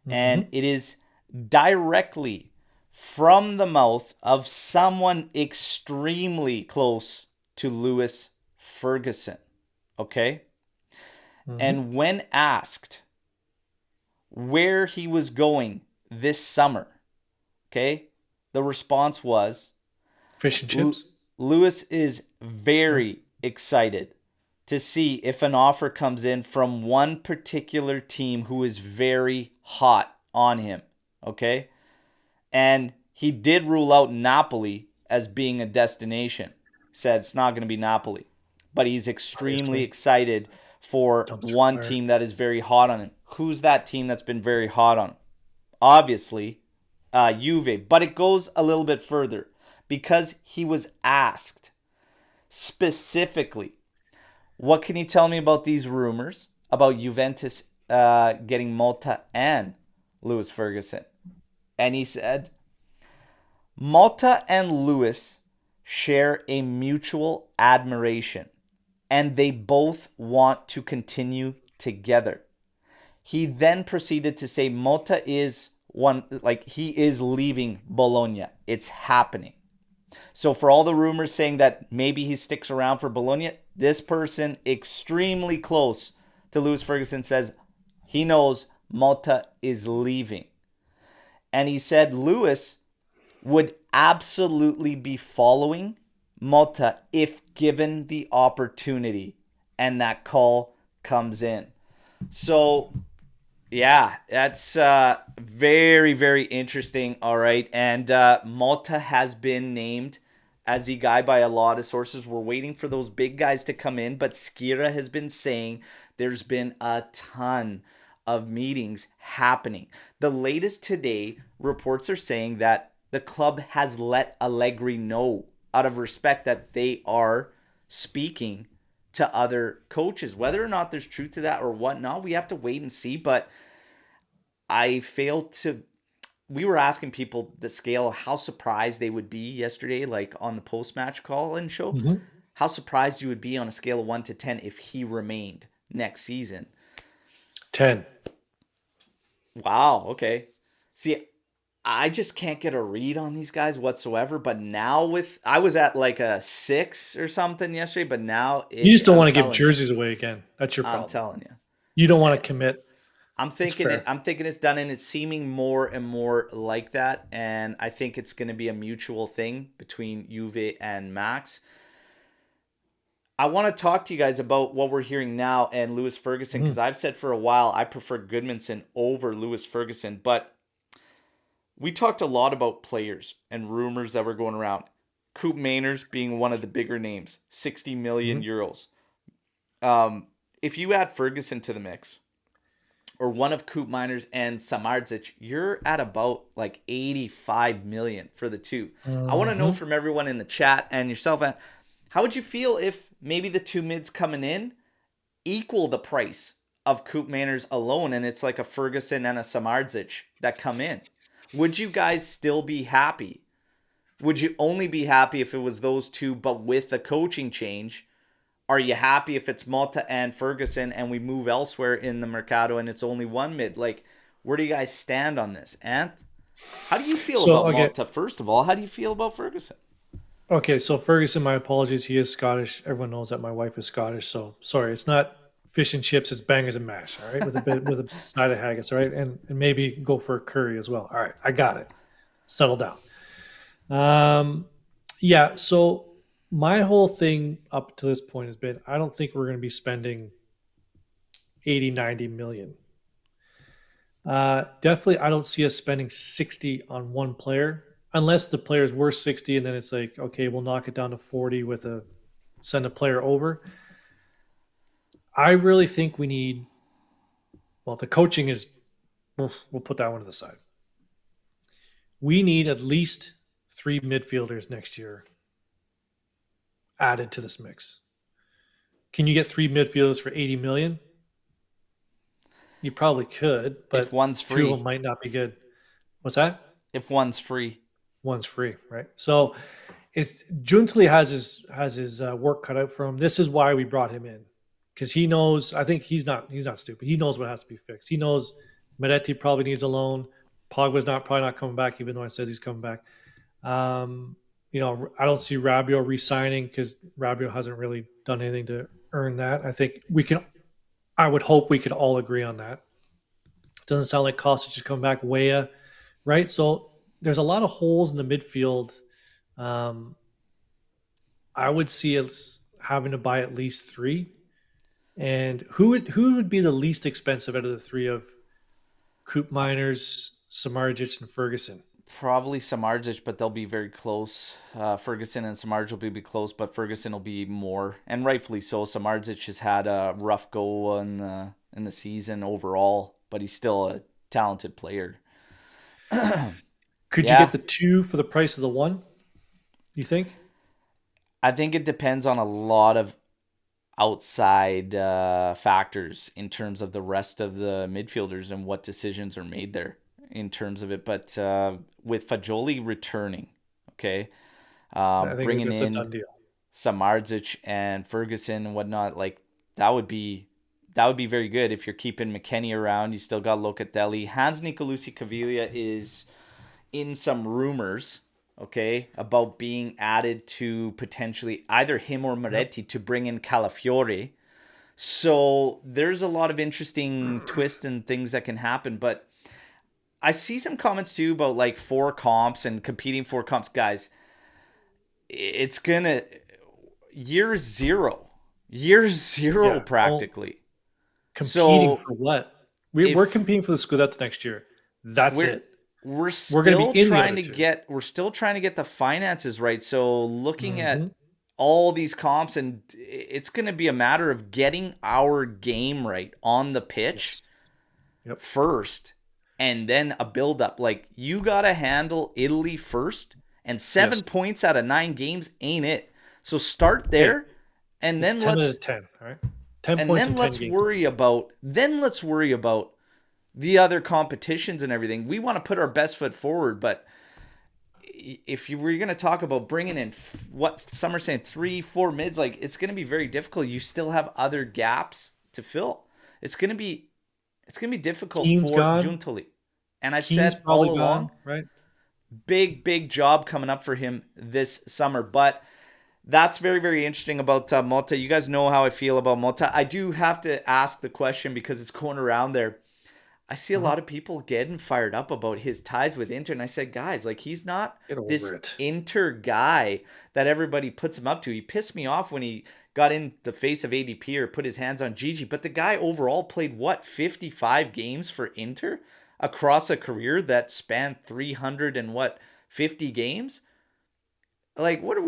And it is directly from the mouth of someone extremely close to Lewis Ferguson. Okay? And when asked where he was going this summer, okay, the response was, fish and chips. Lewis is very excited to see if an offer comes in from one particular team who is very hot on him, okay? And he did rule out Napoli as being a destination. Said it's not going to be Napoli. But he's extremely excited for one team that is very hot on him. who's that team that's been very hot on him? Obviously, Juve. But it goes a little bit further because he was asked specifically, what can you tell me about these rumors about Juventus getting Malta and Lewis Ferguson? And he said, Malta and Lewis share a mutual admiration, and they both want to continue together. He then proceeded to say Malta is he is leaving Bologna. It's happening. So for all the rumors saying that maybe he sticks around for Bologna, this person extremely close to Lewis Ferguson says he knows Malta is leaving. And he said Lewis would absolutely be following Malta if given the opportunity and that call comes in. So, yeah, that's very, very interesting. All right. And Malta has been named as the guy by a lot of sources. We're waiting for those big guys to come in, but Skira has been saying there's been a ton of meetings happening. The latest today, reports are saying that the club has let Allegri know out of respect that they are speaking to other coaches. Whether or not there's truth to that or whatnot, we have to wait and see. But we were asking people the scale of how surprised they would be yesterday, like on the post-match call-in show. Mm-hmm. How surprised you would be on a scale of 1 to 10 if he remained next season. 10. Wow, okay. See, I just can't get a read on these guys whatsoever. But now I was at like a 6 or something yesterday, but now you just don't want to give jerseys away again. That's your problem. I'm telling you. You don't want to commit. I'm thinking it's done, and it's seeming more and more like that. And I think it's going to be a mutual thing between Juve and Max. I want to talk to you guys about what we're hearing now and Lewis Ferguson, because I've said for a while I prefer Goodmanson over Lewis Ferguson. But we talked a lot about players and rumors that were going around. Coop Mainers being one of the bigger names, 60 million euros. If you add Ferguson to the mix, or one of Coop Miners and Samardzic, you're at about like 85 million for the two. I want to know from everyone in the chat and yourself, how would you feel if maybe the two mids coming in equal the price of Coop Mainers alone, and it's like a Ferguson and a Samardzic that come in? Would you guys still be happy? Would you only be happy if it was those two, but with a coaching change? Are you happy if it's Malta and Ferguson and we move elsewhere in the Mercado and it's only one mid? Like, where do you guys stand on this? Anth, how do you feel about Malta, first of all? How do you feel about Ferguson? Okay, so Ferguson, my apologies. He is Scottish. Everyone knows that my wife is Scottish. So, sorry, it's not fish and chips. It's bangers and mash, all right, with a side of haggis, all right? And maybe go for a curry as well. All right, I got it. Settle down. Yeah, so my whole thing up to this point has been, I don't think we're going to be spending 80, 90 million. Definitely, I don't see us spending 60 on one player, unless the player's worth 60, and then it's like, okay, we'll knock it down to 40 send a player over. I really think we need, the coaching is, we'll put that one to the side. We need at least 3 midfielders next year added to this mix. Can you get 3 midfielders for 80 million? You probably could, but if one's free, 2 of them might not be good. What's that? If one's free. One's free, right? So it's Giuntoli has his work cut out for him. This is why we brought him in, because he knows. I think he's not stupid. He knows what has to be fixed. He knows Meretti probably needs a loan. Pogba's probably not coming back, even though I says he's coming back. I don't see Rabiot re-signing because Rabiot hasn't really done anything to earn that. I would hope we could all agree on that. Doesn't sound like Kostic is coming back. Weah, right? So there's a lot of holes in the midfield. I would see us having to buy at least 3. And who would be the least expensive out of the 3 of Coop Miners, Samardzic, and Ferguson? Probably Samardzic, but they'll be very close. Ferguson and Samardzic will be close, but Ferguson will be more, and rightfully so. Samardzic has had a rough go in the season overall. but he's still a talented player. Could you Yeah, get the 2 for the price of the 1? You think? I think it depends on a lot of outside factors in terms of the rest of the midfielders and what decisions are made there in terms of it. But with Fagioli returning, okay, I think bringing that's a in done deal. Samardzic and Ferguson and whatnot, like that would be very good if you're keeping McKennie around. You still got Locatelli. Hans Nicolucci Caviglia is in some rumors, okay, about being added to potentially either him or Yep. Moretti to bring in Calafiore. So there's a lot of interesting twists and things that can happen. But I see some comments too about like 4 comps and competing 4 comps. Guys, it's going to year zero. Year zero Yeah. Well, practically. competing So for what? We're if competing for the Scudetto next year. That's we're it. we're We're going to still be in the trying other to 2. get the finances right. So looking Mm-hmm. at all these comps, and it's going to be a matter of getting our game right on the pitch Yes. Yep. first and then a build up. Like you got to handle Italy first, and Yes. 7 points out of 9 games ain't it. So start Hey, there and it's then 10 out of 10. All right. 10 points in 10 games. let's worry about the other competitions and everything. We want to put our best foot forward, but if you were going to talk about bringing in what some are saying 3-4 mids, like it's going to be very difficult. You still have other gaps to fill. It's going to be difficult Keane's for gone. Giuntoli. And I've Keane's said all probably along, gone, right? big job coming up for him this summer. But that's very, very interesting about Motta. You guys know how I feel about Motta. I do have to ask the question because it's going around there. I see a Mm-hmm. lot of people getting fired up about his ties with Inter. And I said, guys, like he's not Get this over it. Inter guy that everybody puts him up to. He pissed me off when he got in the face of ADP or put his hands on Gigi. But the guy overall played, what, 55 games for Inter across a career that spanned 300 and what, 50 games? Like, what are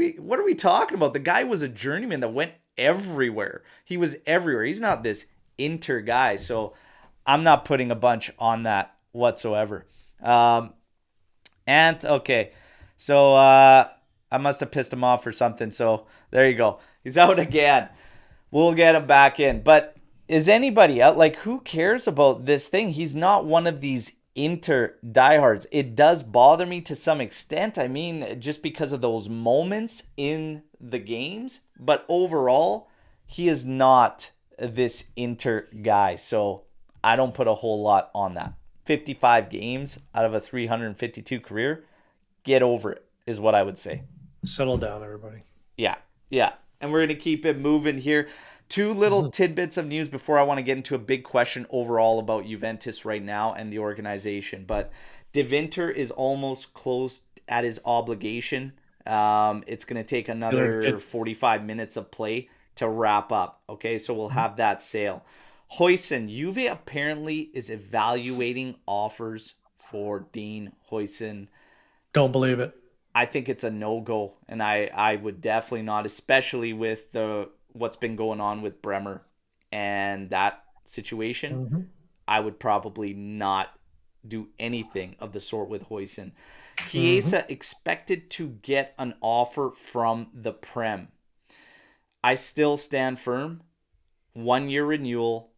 we talking about? The guy was a journeyman that went everywhere. He was everywhere. He's not this Inter guy. So I'm not putting a bunch on that whatsoever. And okay, so I must have pissed him off or something. So there you go. He's out again. We'll get him back in. But is anybody out? Like, who cares about this thing? He's not one of these Inter diehards. It does bother me to some extent. I mean, just because of those moments in the games. But overall, he is not this Inter guy. So I don't put a whole lot on that. 55 games out of a 352 career. Get over it, is what I would say. Settle down, everybody. Yeah, yeah. And we're going to keep it moving here. 2 little tidbits of news before I want to get into a big question overall about Juventus right now and the organization. But De Winter is almost close at his obligation. It's going to take another 45 minutes of play to wrap up. Okay, so we'll have that sale. Huijsen, Juve apparently is evaluating offers for Dean Huijsen. Don't believe it. I think it's a no-go, and I would definitely not, especially with what's been going on with Bremer and that situation. Mm-hmm. I would probably not do anything of the sort with Huijsen. Chiesa Mm-hmm. expected to get an offer from the Prem. I still stand firm. 1-year renewal.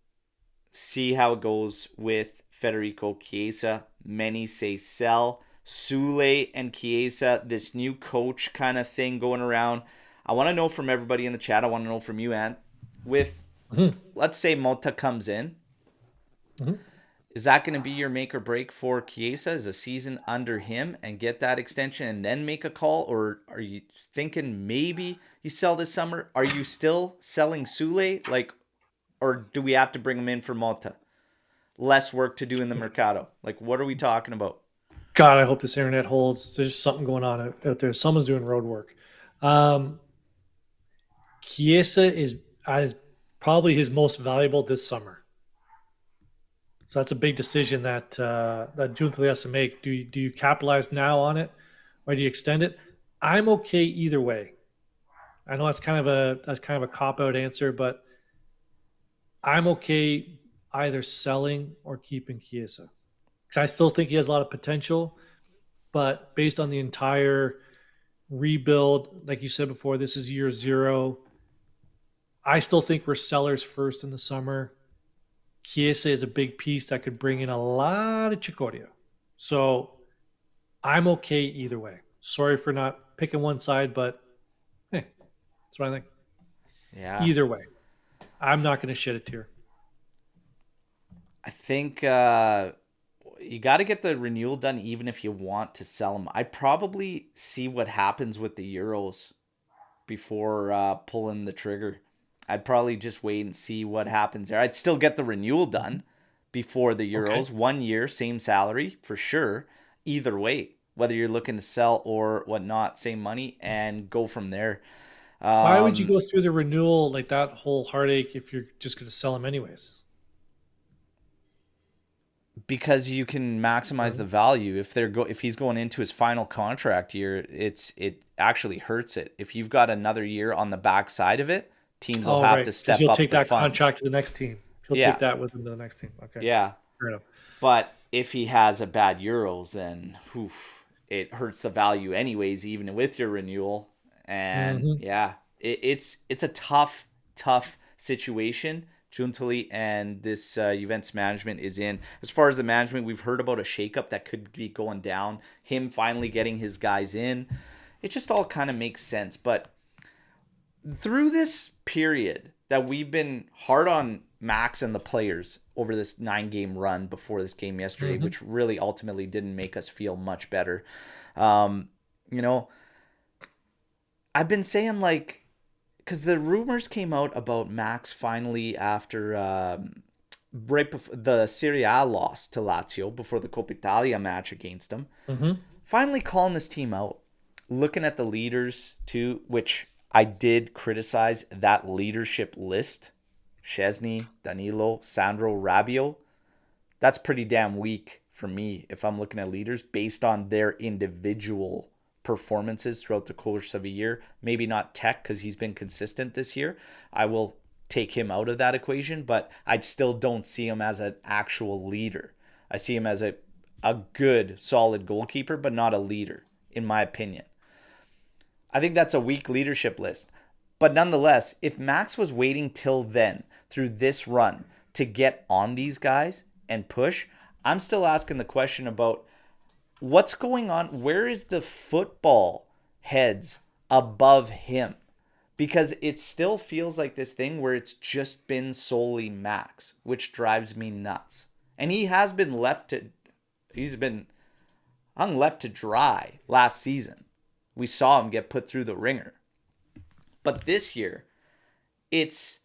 See how it goes with Federico Chiesa. Many say sell. Sule and Chiesa, this new coach kind of thing going around. I want to know from everybody in the chat. I want to know from you, Ant. With, let's say Motta comes in. Mm-hmm. Is that going to be your make or break for Chiesa? Is a season under him and get that extension and then make a call? Or are you thinking maybe you sell this summer? Are you still selling Sule? Like, or do we have to bring him in for Motta? Less work to do in the Mercado. Like, what are we talking about? God, I hope this internet holds. There's something going on out there. Someone's doing road work. Chiesa is probably his most valuable this summer. So that's a big decision that that Giuntoli has to make. Do you capitalize now on it, or do you extend it? I'm okay either way. I know that's kind of a cop out answer, but I'm okay either selling or keeping Chiesa. Because I still think he has a lot of potential, but based on the entire rebuild, like you said before, this is year zero. I still think we're sellers first in the summer. Chiesa is a big piece that could bring in a lot of Chicoria. So I'm okay either way. Sorry for not picking one side, but hey, that's what I think. Yeah. Either way, I'm not going to shed a tear. I think you got to get the renewal done even if you want to sell him. I probably see what happens with the Euros before pulling the trigger. I'd probably just wait and see what happens there. I'd still get the renewal done before the Okay. Euros. 1 year, same salary for sure. Either way, whether you're looking to sell or whatnot, same money and go from there. Why would you Um, go through the renewal like that whole heartache if you're just going to sell them anyways? because you can maximize the value if he's going into his final contract year, it actually hurts it. If you've got another year on the backside of it, teams will Oh, have right. to Because step he'll up take the that funds. contract to the next team. He'll take Yeah, that with him to the next team. Okay. yeah. Fair enough. But if he has a bad Euros, then it hurts the value anyways, even with your renewal. And Mm-hmm. yeah, it's a tough situation. Giuntoli and this Juventus management is in. As far as the management, we've heard about a shakeup that could be going down. Him finally getting his guys in. It just all kind of makes sense. But through this period that we've been hard on Max and the players over this 9 game run before this game yesterday, Mm-hmm. which really ultimately didn't make us feel much better. Um, you know, I've been saying like, because the rumors came out about Max finally after right before the Serie A loss to Lazio before the Coppa Italia match against them, Mm-hmm. finally calling this team out, looking at the leaders too, which I did criticize that leadership list. Chesney, Danilo, Sandro, Rabiot. That's pretty damn weak for me if I'm looking at leaders based on their individual performances throughout the course of a year. Maybe not Tech because he's been consistent this year. I will take him out of that equation, but I still don't see him as an actual leader. I see him as a good, solid goalkeeper, but not a leader, in my opinion. I think that's a weak leadership list. But nonetheless, if Max was waiting till then, through this run, to get on these guys and push, I'm still asking the question about what's going on. Where is the football heads above him? Because it still feels like this thing where it's just been solely Max, which drives me nuts. And he's been hung left to dry last season. We saw him get put through the ringer. But this year, it's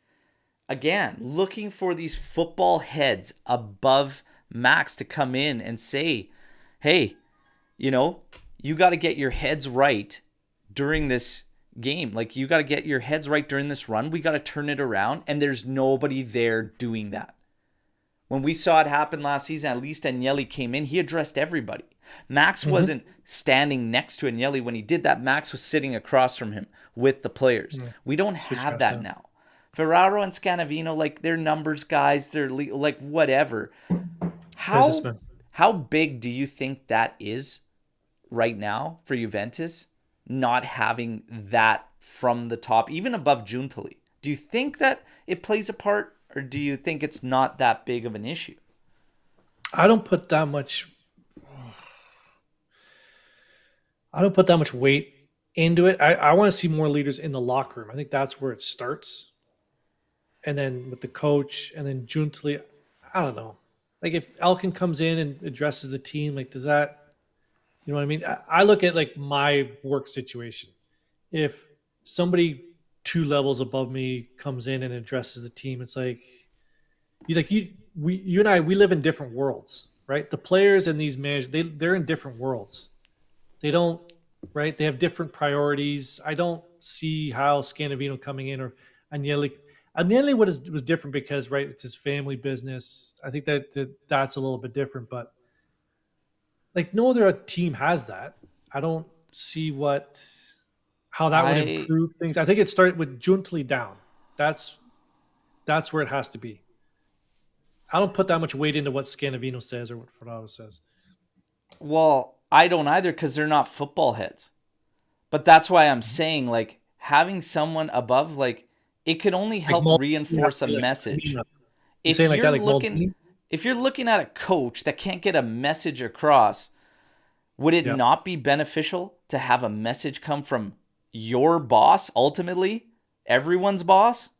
again looking for these football heads above Max to come in and say, hey, you got to get your heads right during this game. Like, you got to get your heads right during this run. We got to turn it around. And there's nobody there doing that. When we saw it happen last season, at least Agnelli came in. He addressed everybody. Max Mm-hmm. wasn't standing next to Agnelli when he did that. Max was sitting across from him with the players. Yeah. We don't Switch have fast that time. now. Ferraro and Scanavino, like, they're numbers guys. They're like whatever. How Businessman. how big do you think that is right now for Juventus, not having that from the top, even above Giuntoli? Do you think that it plays a part, or do you think it's not that big of an issue? I don't put that much. I don't put that much weight into it. I want to see more leaders in the locker room. I think that's where it starts, and then with the coach, and then Juntly. I don't know. Like if Elkin comes in and addresses the team, like does that? You know what I mean? I look at like my work situation. If somebody 2 levels above me comes in and addresses the team, it's like you and I we live in different worlds, right? The players and these managers they're in different worlds. They don't right. They have different priorities. I don't see how Scandavino coming in or Agnelli. Agnelli was different because right, it's his family business. I think that's a little bit different, but like no other team has that. I don't see what how that would I improve things. I think it started with Juntly down. That's that's where it has to be. I don't put that much weight into what Scandavino says or what Fernando says. Well, I don't either because they're not football heads. But that's why I'm saying, like, having someone above, like, it could only Like help Maldini has reinforce to a be like message. you If saying like that, you're like looking, Maldini? if you're looking at a coach that can't get a message across, would it Yeah. not be beneficial to have a message come from your boss, ultimately, everyone's boss,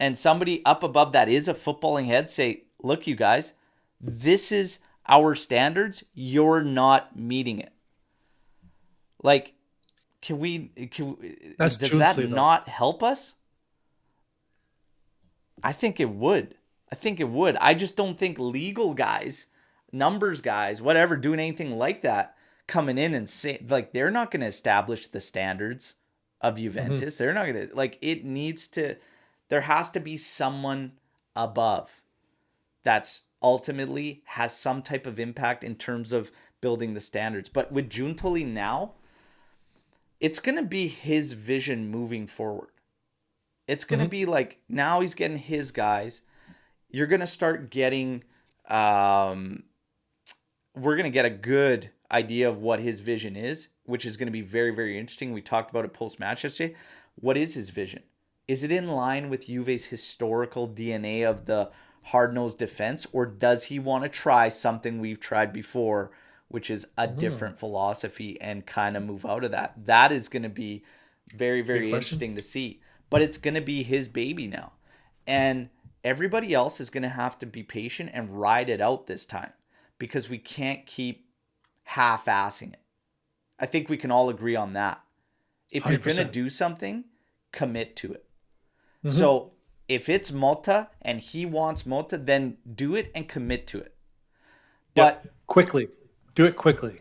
and somebody up above that is a footballing head say, look, you guys, this is our standards. You're not meeting it. Like, That's does that Junsley though. not help us? I think it would. I think it would. I just don't think legal guys, numbers guys, whatever, doing anything like that, coming in and say, like, they're not going to establish the standards of Mm-hmm. Juventus. They're not going to, like, it needs to, there has to be someone above that's ultimately has some type of impact in terms of building the standards. But with Giuntoli now, it's going to be his vision moving forward. It's going to Mm-hmm. be like now he's getting his guys. You're going to start getting, um, we're going to get a good idea of what his vision is, which is going to be very, very interesting. We talked about it post match yesterday. What is his vision? Is it in line with Juve's historical DNA of the hard nosed defense, or does he want to try something we've tried before, which is a Mm-hmm. different philosophy and kind of move out of that? That is going to be very, Good very question. interesting to see. But it's going to be his baby now. And everybody else is going to have to be patient and ride it out this time because we can't keep half assing it. I think we can all agree on that. If you're going to 100%. do something, commit to it. Mm-hmm. So if it's Mota and he wants Mota, then do it and commit to it. Yep. But Quickly. Do it quickly.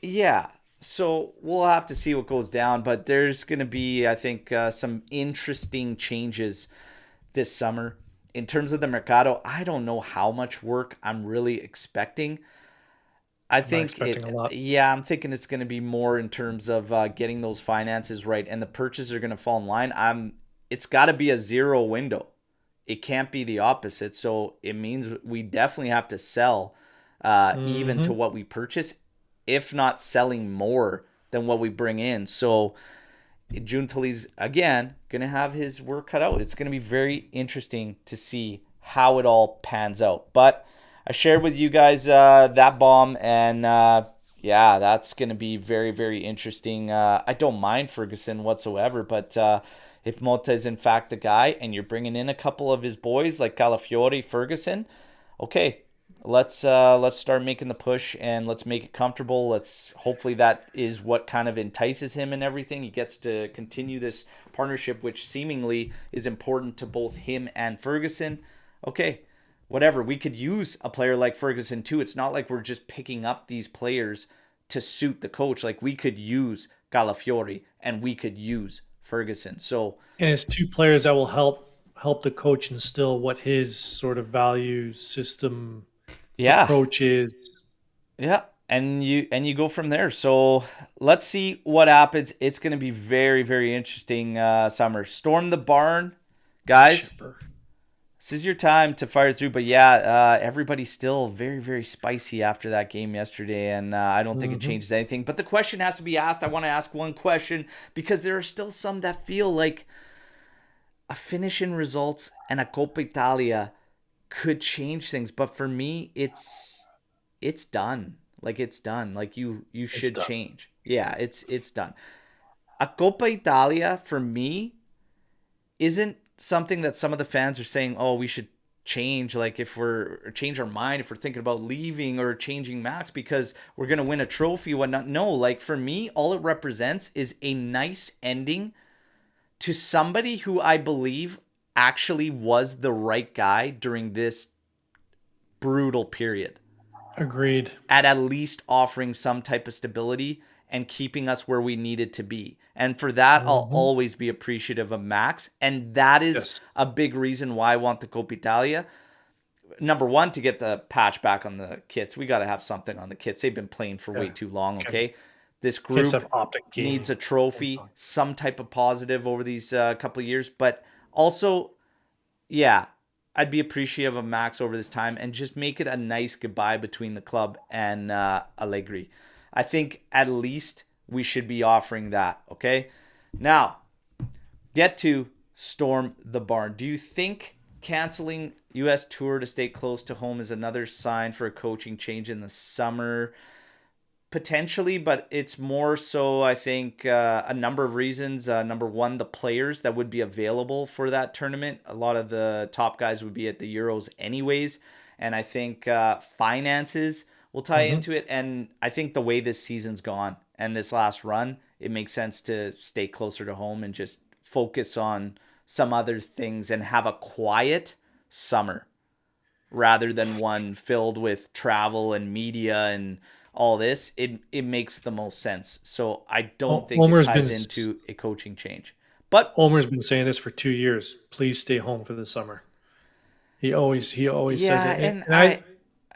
yeah, so we'll have to see what goes down. But there's going to be, I think, some interesting changes this summer. In terms of the Mercado, I don't know how much work I'm really expecting. I I'm not think expecting a it, lot. yeah, I'm thinking it's going to be more in terms of getting those finances right, and the purchases are going to fall in line. It's got to be a zero window. It can't be the opposite. So it means we definitely have to sell even to Mm-hmm. what we purchase, if not selling more than what we bring in. So June Tully's again gonna have his work cut out. It's gonna be very interesting to see how it all pans out. But I shared with you guys that bomb, and yeah, that's gonna be very, very interesting. I don't mind Ferguson whatsoever, but if Mota is in fact the guy, and you're bringing in a couple of his boys like Calafiori, Ferguson, okay, let's start making the push and let's make it comfortable. Let's hopefully that is what kind of entices him and everything. He gets to continue this partnership, which seemingly is important to both him and Ferguson. Okay, whatever. We could use a player like Ferguson too. It's not like we're just picking up these players to suit the coach. Like we could use Calafiori and we could use Ferguson. So And it's two players that will help the coach instill what his sort of value system yeah, approach is. yeah, and you go from there. So let's see what happens. It's going to be very, very interesting summer. Storm the barn, guys. Chipper. This is your time to fire through. But yeah, everybody's still very, very spicy after that game yesterday, and I don't think it Mm-hmm. changes anything. But the question has to be asked. I want to ask one question because there are still some that feel like a finish in results and a Coppa Italia could change things. But for me, it's done. Like it's done. Like you It's should done. change. Yeah, it's done. A Coppa Italia for me isn't something that some of the fans are saying, "Oh, we should change like if we're change our mind if we're thinking about leaving or changing Max because we're going to win a trophy or whatnot." No, like for me, all it represents is a nice ending to somebody who I believe actually was the right guy during this brutal period. Agreed. At least offering some type of stability and keeping us where we needed to be. And for that, I'll Mm-hmm. always be appreciative of Max. And that is Yes. a big reason why I want the Coppa Italia. Number one, to get the patch back on the kits. We got to have something on the kits. They've been playing for way Yeah. too long, Can't, okay? This can't group have optic needs gaming. a trophy, some type of positive over these couple of years. But also, yeah, I'd be appreciative of Max over this time and just make it a nice goodbye between the club and Allegri. I think at least we should be offering that, okay? Now, get to Storm the Barn. Do you think canceling U.S. tour to stay close to home is another sign for a coaching change in the summer? Potentially, but it's more so, I think, a number of reasons. Number one, the players that would be available for that tournament. A lot of the top guys would be at the Euros anyways. And I think finances will tie into it. And I think the way this season's gone and this last run, it makes sense to stay closer to home and just focus on some other things and have a quiet summer rather than one filled with travel and media and all this. It makes the most sense. So I don't think it ties into a coaching change. But Omer's been saying this for 2 years. Please stay home for the summer. He always says it. And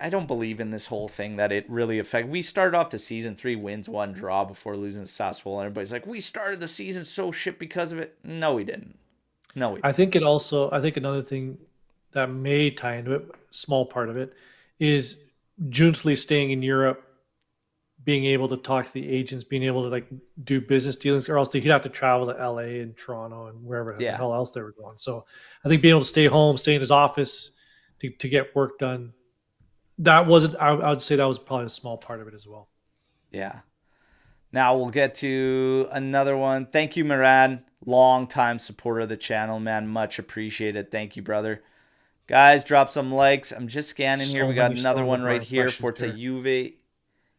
I don't believe in this whole thing that it really affects. We started off the season 3 wins, 1 draw before losing to Sassuolo. Everybody's like, we started the season so shit because of it. No, we didn't. I think another thing that may tie into it, small part of it, is Juntley staying in Europe, being able to talk to the agents, being able to like do business dealings, or else he'd have to travel to LA and Toronto and wherever the hell else they were going. So I think being able to stay home, stay in his office to get work done, I would say that was probably a small part of it as well. Yeah. Now we'll get to another one. Thank you, Moran. Long-time supporter of the channel, man. Much appreciated. Thank you, brother. Guys, drop some likes. I'm just scanning here. We got another one right here. Forza Juve.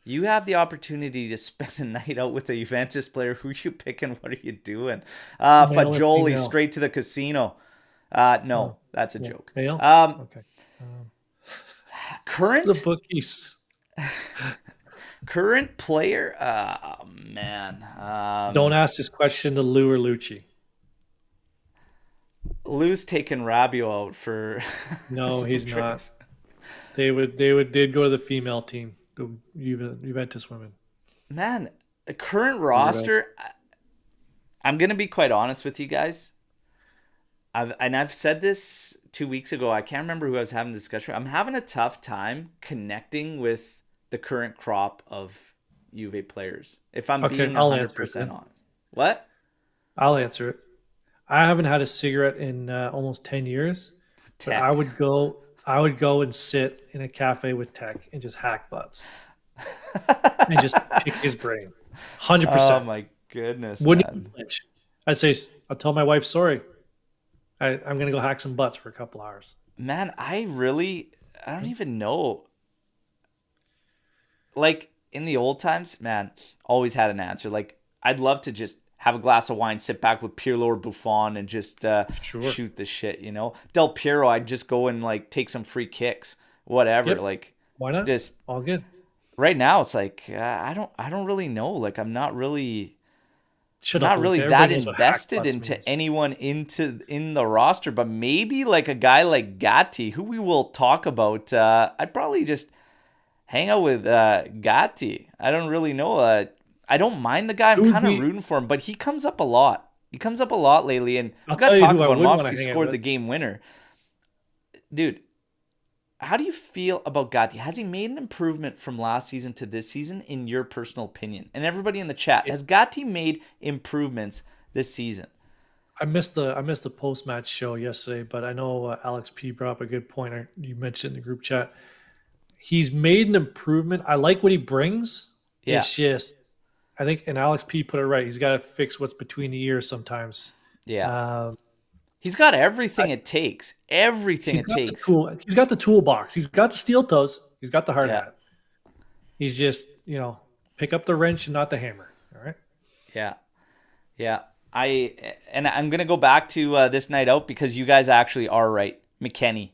You have the opportunity to spend the night out with a Juventus player. Who you picking? What are you doing? Fagioli, straight to the casino. No, that's a joke. Okay. Current the bookies. Current player. Oh man. Don't ask this question to Lou or Lucci. Lou's taking Rabiot out for. No, he's not. They'd go to the female team. The Juventus women. Man, a current roster. I'm gonna be quite honest with you guys. I've said this 2 weeks ago. I can't remember who I was having a discussion with. I'm having a tough time connecting with the current crop of Juve players. If I'm being 100% honest. What? I'll answer it. I haven't had a cigarette in almost 10 years. But I would go and sit in a cafe with Tech and just hack butts and just pick his brain. 100%. Oh my goodness. Wouldn't even flinch. I'll tell my wife, sorry. I'm going to go hack some butts for a couple hours. Man, I don't even know. Like in the old times, man, always had an answer. Like I'd love to just have a glass of wine, sit back with Pirlo or Buffon and just shoot the shit, you know? Del Piero, I'd just go and like take some free kicks, whatever. Yep. Like why not? Just all good. Right now it's like I don't really know. Like I'm not really that invested into anyone in the roster, but maybe like a guy like Gatti, who we will talk about. I'd probably just hang out with Gatti. I don't really know. I don't mind the guy. I'm kind of rooting for him, but he comes up a lot. He comes up a lot lately, and I've got to talk about him. Obviously, scored the game winner. Dude, how do you feel about Gatti? Has he made an improvement from last season to this season, in your personal opinion? And everybody in the chat, has Gatti made improvements this season? I missed the post-match show yesterday, but I know Alex P brought up a good point. You mentioned in the group chat. He's made an improvement. I like what he brings. Yeah. It's just, I think, and Alex P put it right. He's got to fix what's between the ears sometimes. Yeah. He's got everything it takes. Everything it takes. He's got the toolbox. He's got the steel toes. He's got the hard hat. He's just, pick up the wrench and not the hammer. All right. Yeah. Yeah. I'm going to go back to this night out because you guys actually are right. McKennie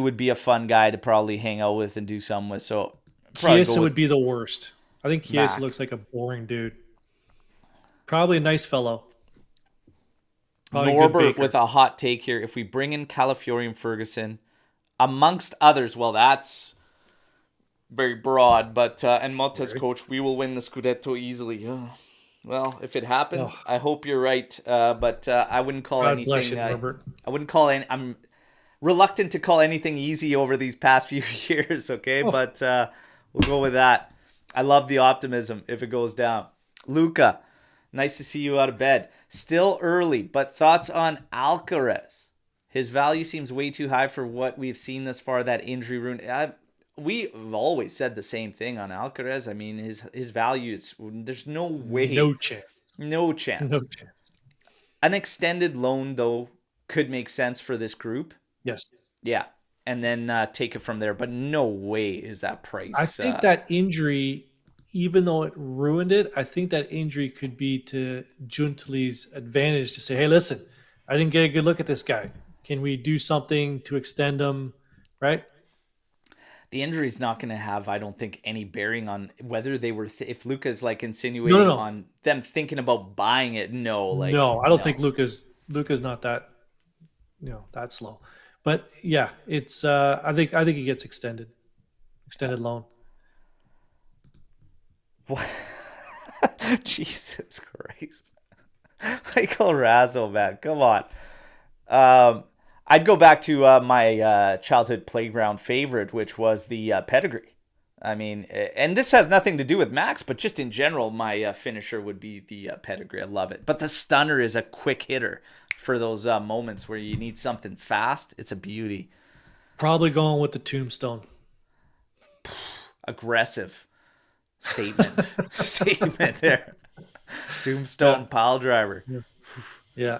would be a fun guy to probably hang out with and do something with. So Chiesa would be the worst. I think Chiesa looks like a boring dude. Probably a nice fellow. Norbert with a hot take here. If we bring in Calafiori and Ferguson, amongst others, well, that's very broad, but and Motta's coach, we will win the Scudetto easily. Well, if it happens, I hope you're right. But I wouldn't call anything. Bless you, Norbert. I wouldn't call any. reluctant to call anything easy over these past few years, okay? Oh, But we'll go with that. I love the optimism if it goes down. Luca, nice to see you out of bed. Still early, but thoughts on Alcaraz? His value seems way too high for what we've seen thus far. That injury ruined. We've always said the same thing on Alcaraz. I mean, his value is, there's no way, no chance. no No chance. chance. An extended loan though could make sense for this group. Yes. Yeah, and then take it from there. But no way is that price. I think that injury, even though it ruined it, I think that injury could be to Giuntoli's advantage to say, hey, listen, I didn't get a good look at this guy. Can we do something to extend him, right? The injury is not going to have, I don't think, any bearing on whether they were, if Luca's like insinuating No. on them thinking about buying it. No, I don't think Luca's not that, that slow. But yeah, it's I think he gets extended loan. What? Jesus Christ. Michael Razzo, man. Come on. I'd go back to my childhood playground favorite, which was the pedigree. I mean, and this has nothing to do with Max, but just in general, my finisher would be the pedigree. I love it. But the stunner is a quick hitter for those moments where you need something fast. It's a beauty. Probably going with the tombstone. Aggressive statement there. Tombstone pile driver. Yeah.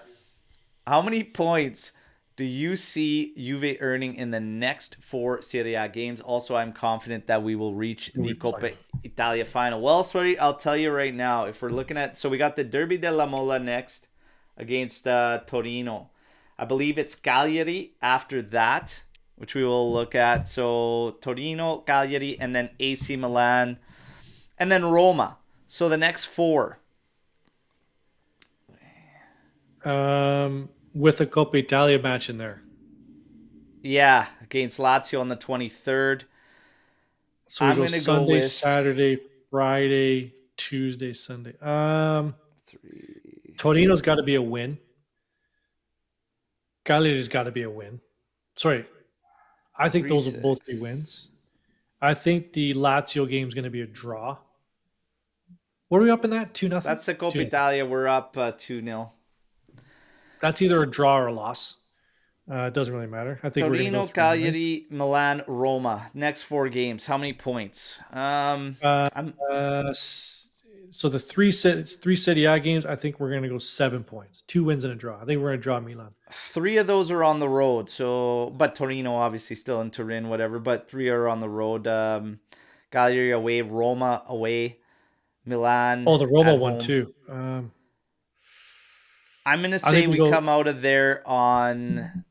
How many points do you see Juve earning in the next 4 Serie A games? Also, I'm confident that we will reach the Coppa Italia final. Well, sorry, I'll tell you right now. If we're looking at, so we got the Derby della Molla next against Torino. I believe it's Cagliari after that, which we will look at. So Torino, Cagliari, and then AC Milan, and then Roma. So the next 4. With a Coppa Italia match in there. Yeah, against Lazio on the 23rd. So we go Sunday, Saturday, Friday, Tuesday, Sunday. Torino's got to be a win. Cagliari's got to be a win. Sorry, I think those will both be wins. I think the Lazio game is going to be a draw. What are we up in that? 2-0? That's the Coppa Italia. We're up 2-0. That's either a draw or a loss. It doesn't really matter. I think Torino, we're Cagliari, Milan, Roma. Next 4 games. How many points? So the three Serie A games, I think we're going to go 7 points. 2 wins and a draw. I think we're going to draw Milan. 3 of those are on the road. So, but Torino obviously still in Turin, whatever. But 3 are on the road. Cagliari away, Roma away, Milan. Oh, the Roma one too. I'm going to say we come out of there on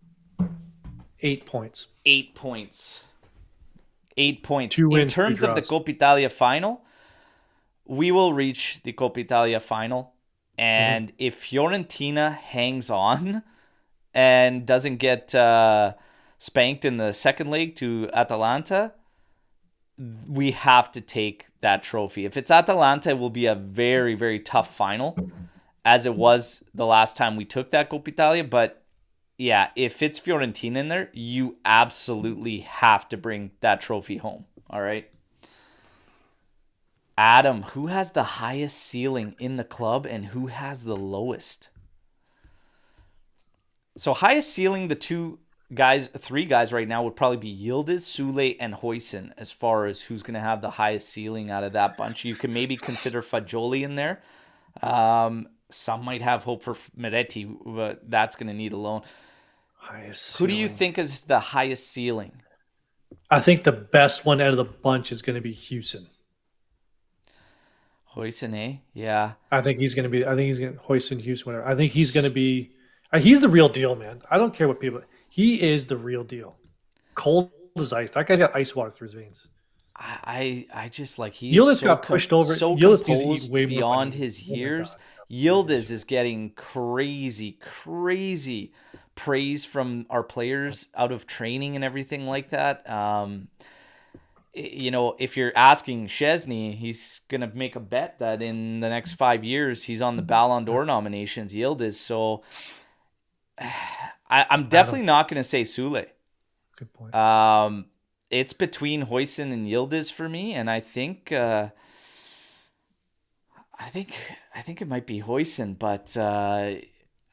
8 points. 8 points. 8 points. 2 wins, in terms of the Coppa Italia final, we will reach the Coppa Italia final. And if Fiorentina hangs on and doesn't get spanked in the second leg to Atalanta, we have to take that trophy. If it's Atalanta, it will be a very, very tough final, as it was the last time we took that Coppa Italia. But yeah, if it's Fiorentina in there, you absolutely have to bring that trophy home. All right. Adam, who has the highest ceiling in the club and who has the lowest? So highest ceiling, the 3 guys right now would probably be Yildiz, Sule, and Huijsen as far as who's going to have the highest ceiling out of that bunch. You can maybe consider Fagioli in there. Some might have hope for Meretti, but that's going to need a loan. Who do you think is the highest ceiling? I think the best one out of the bunch is going to be Huijsen. Huijsen, eh? Yeah. I think he's going to Huijsen, Huijsen, whatever. I think he's going to be, he's the real deal, man. I don't care what people, he is the real deal. Cold as ice. That guy's got ice water through his veins. I just like Yildiz got pushed over. So composed beyond his years. Yildiz is getting crazy praise from our players out of training and everything like that. If you're asking Szczesny, he's gonna make a bet that in the next 5 years he's on the Ballon d'Or nominations. Yildiz, so I'm definitely not gonna say Sule. good point. It's between Huijsen and Yildiz for me, and I think it might be Huijsen, but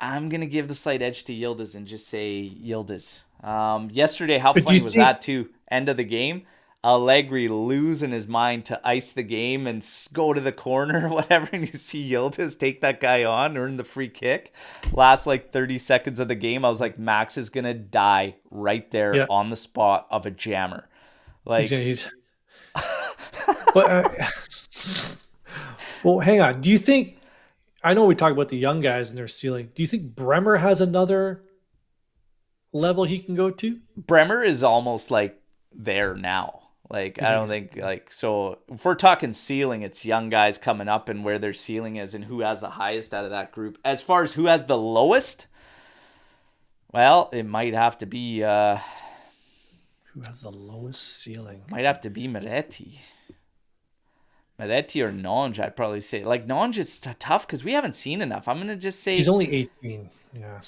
I'm gonna give the slight edge to Yildiz and just say Yildiz. Yesterday, how But do funny you was think that too? End of the game, Allegri losing his mind to ice the game and go to the corner or whatever, and you see Yildiz take that guy on, earn the free kick. Last like 30 seconds of the game, I was like, Max is gonna die right there yeah, on the spot of a jammer. he's but well, hang on. Do you think I know we talk about the young guys and their ceiling. Do you think Bremer has another level he can go to? Bremer is almost like there now. Like, You I think don't think, like, so if we're talking ceiling, it's young guys coming up and where their ceiling is and who has the highest out of that group. As far as who has the lowest, well, it might have to be who has the lowest ceiling? Moretti. Moretti or Nonge, I'd probably say. Like, Nonge is tough because we haven't seen enough. I'm going to just say He's only 18. Yeah.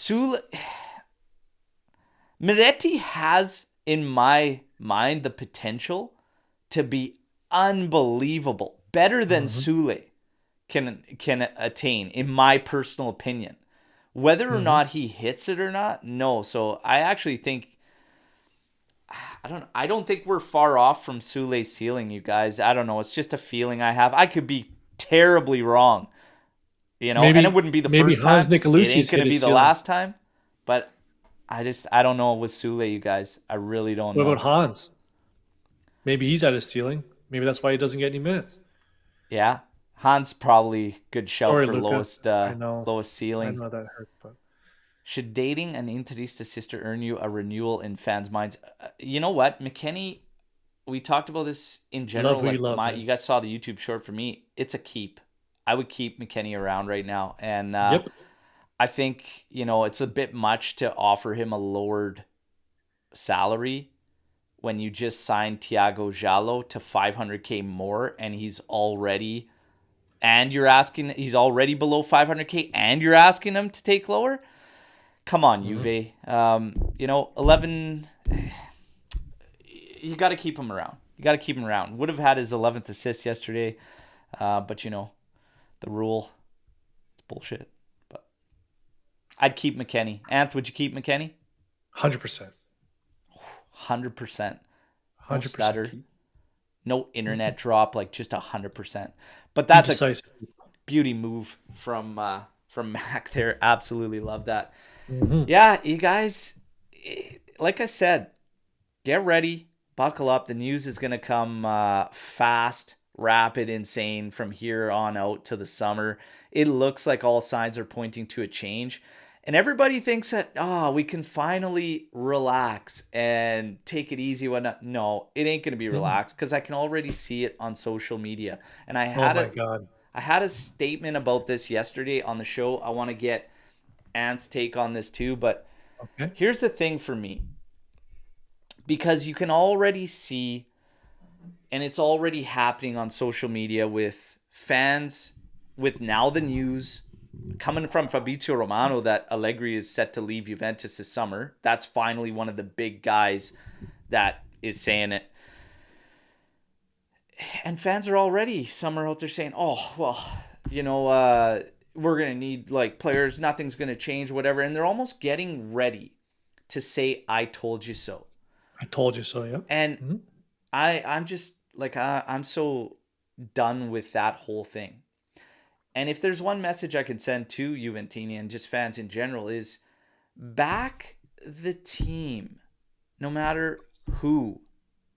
Moretti has, in my mind, the potential to be unbelievable. Better than Sule can attain, in my personal opinion. Whether or not he hits it or not, no. So I actually think I don't think we're far off from Sule's ceiling, you guys. I don't know. It's just a feeling I have. I could be terribly wrong. And it wouldn't be the first Hans time. It Nicolucci's ain't going to hit be his the ceiling. last time. But I don't know with Sule, you guys. I really don't know. What about Hans? Maybe he's at his ceiling. Maybe that's why he doesn't get any minutes. Yeah. Hans probably good shout Sorry, for Luca. lowest ceiling. I know that hurt, but Should dating an Interista sister earn you a renewal in fans' minds? You know what, McKenny? We talked about this in general. Love who you love, you guys saw the YouTube short. For me, it's a keep. I would keep McKenny around right now, and yep. I think it's a bit much to offer him a lowered salary when you just signed Thiago Jallo to $500K more, and he's already below $500K, and you're asking him to take lower. Come on, Juve. 11. You got to keep him around. Would have had his 11th assist yesterday, but the rule, it's bullshit. But I'd keep McKenny. Anth, would you keep McKenny? 100%. 100%. No 100%. stutter. No internet drop. Like just 100%. But that's a beauty move from Mac there. Absolutely love that. Yeah, you guys, like I said, get ready, buckle up. The news is going to come fast, rapid, insane from here on out to the summer. It looks like all signs are pointing to a change. And everybody thinks that, we can finally relax and take it easy. No, it ain't going to be relaxed because I can already see it on social media. And I had a statement about this yesterday on the show. I want to get Ant's take on this too, but Here's the thing for me, because you can already see, and it's already happening on social media with fans, with now the news coming from Fabrizio Romano that Allegri is set to leave Juventus this summer. That's finally one of the big guys that is saying it. And fans are already, some are out there saying, we're going to need players, nothing's going to change, whatever. And they're almost getting ready to say, I told you so. I told you so, yeah. And I'm just I'm so done with that whole thing. And if there's one message I can send to Juventini and just fans in general is back the team, no matter who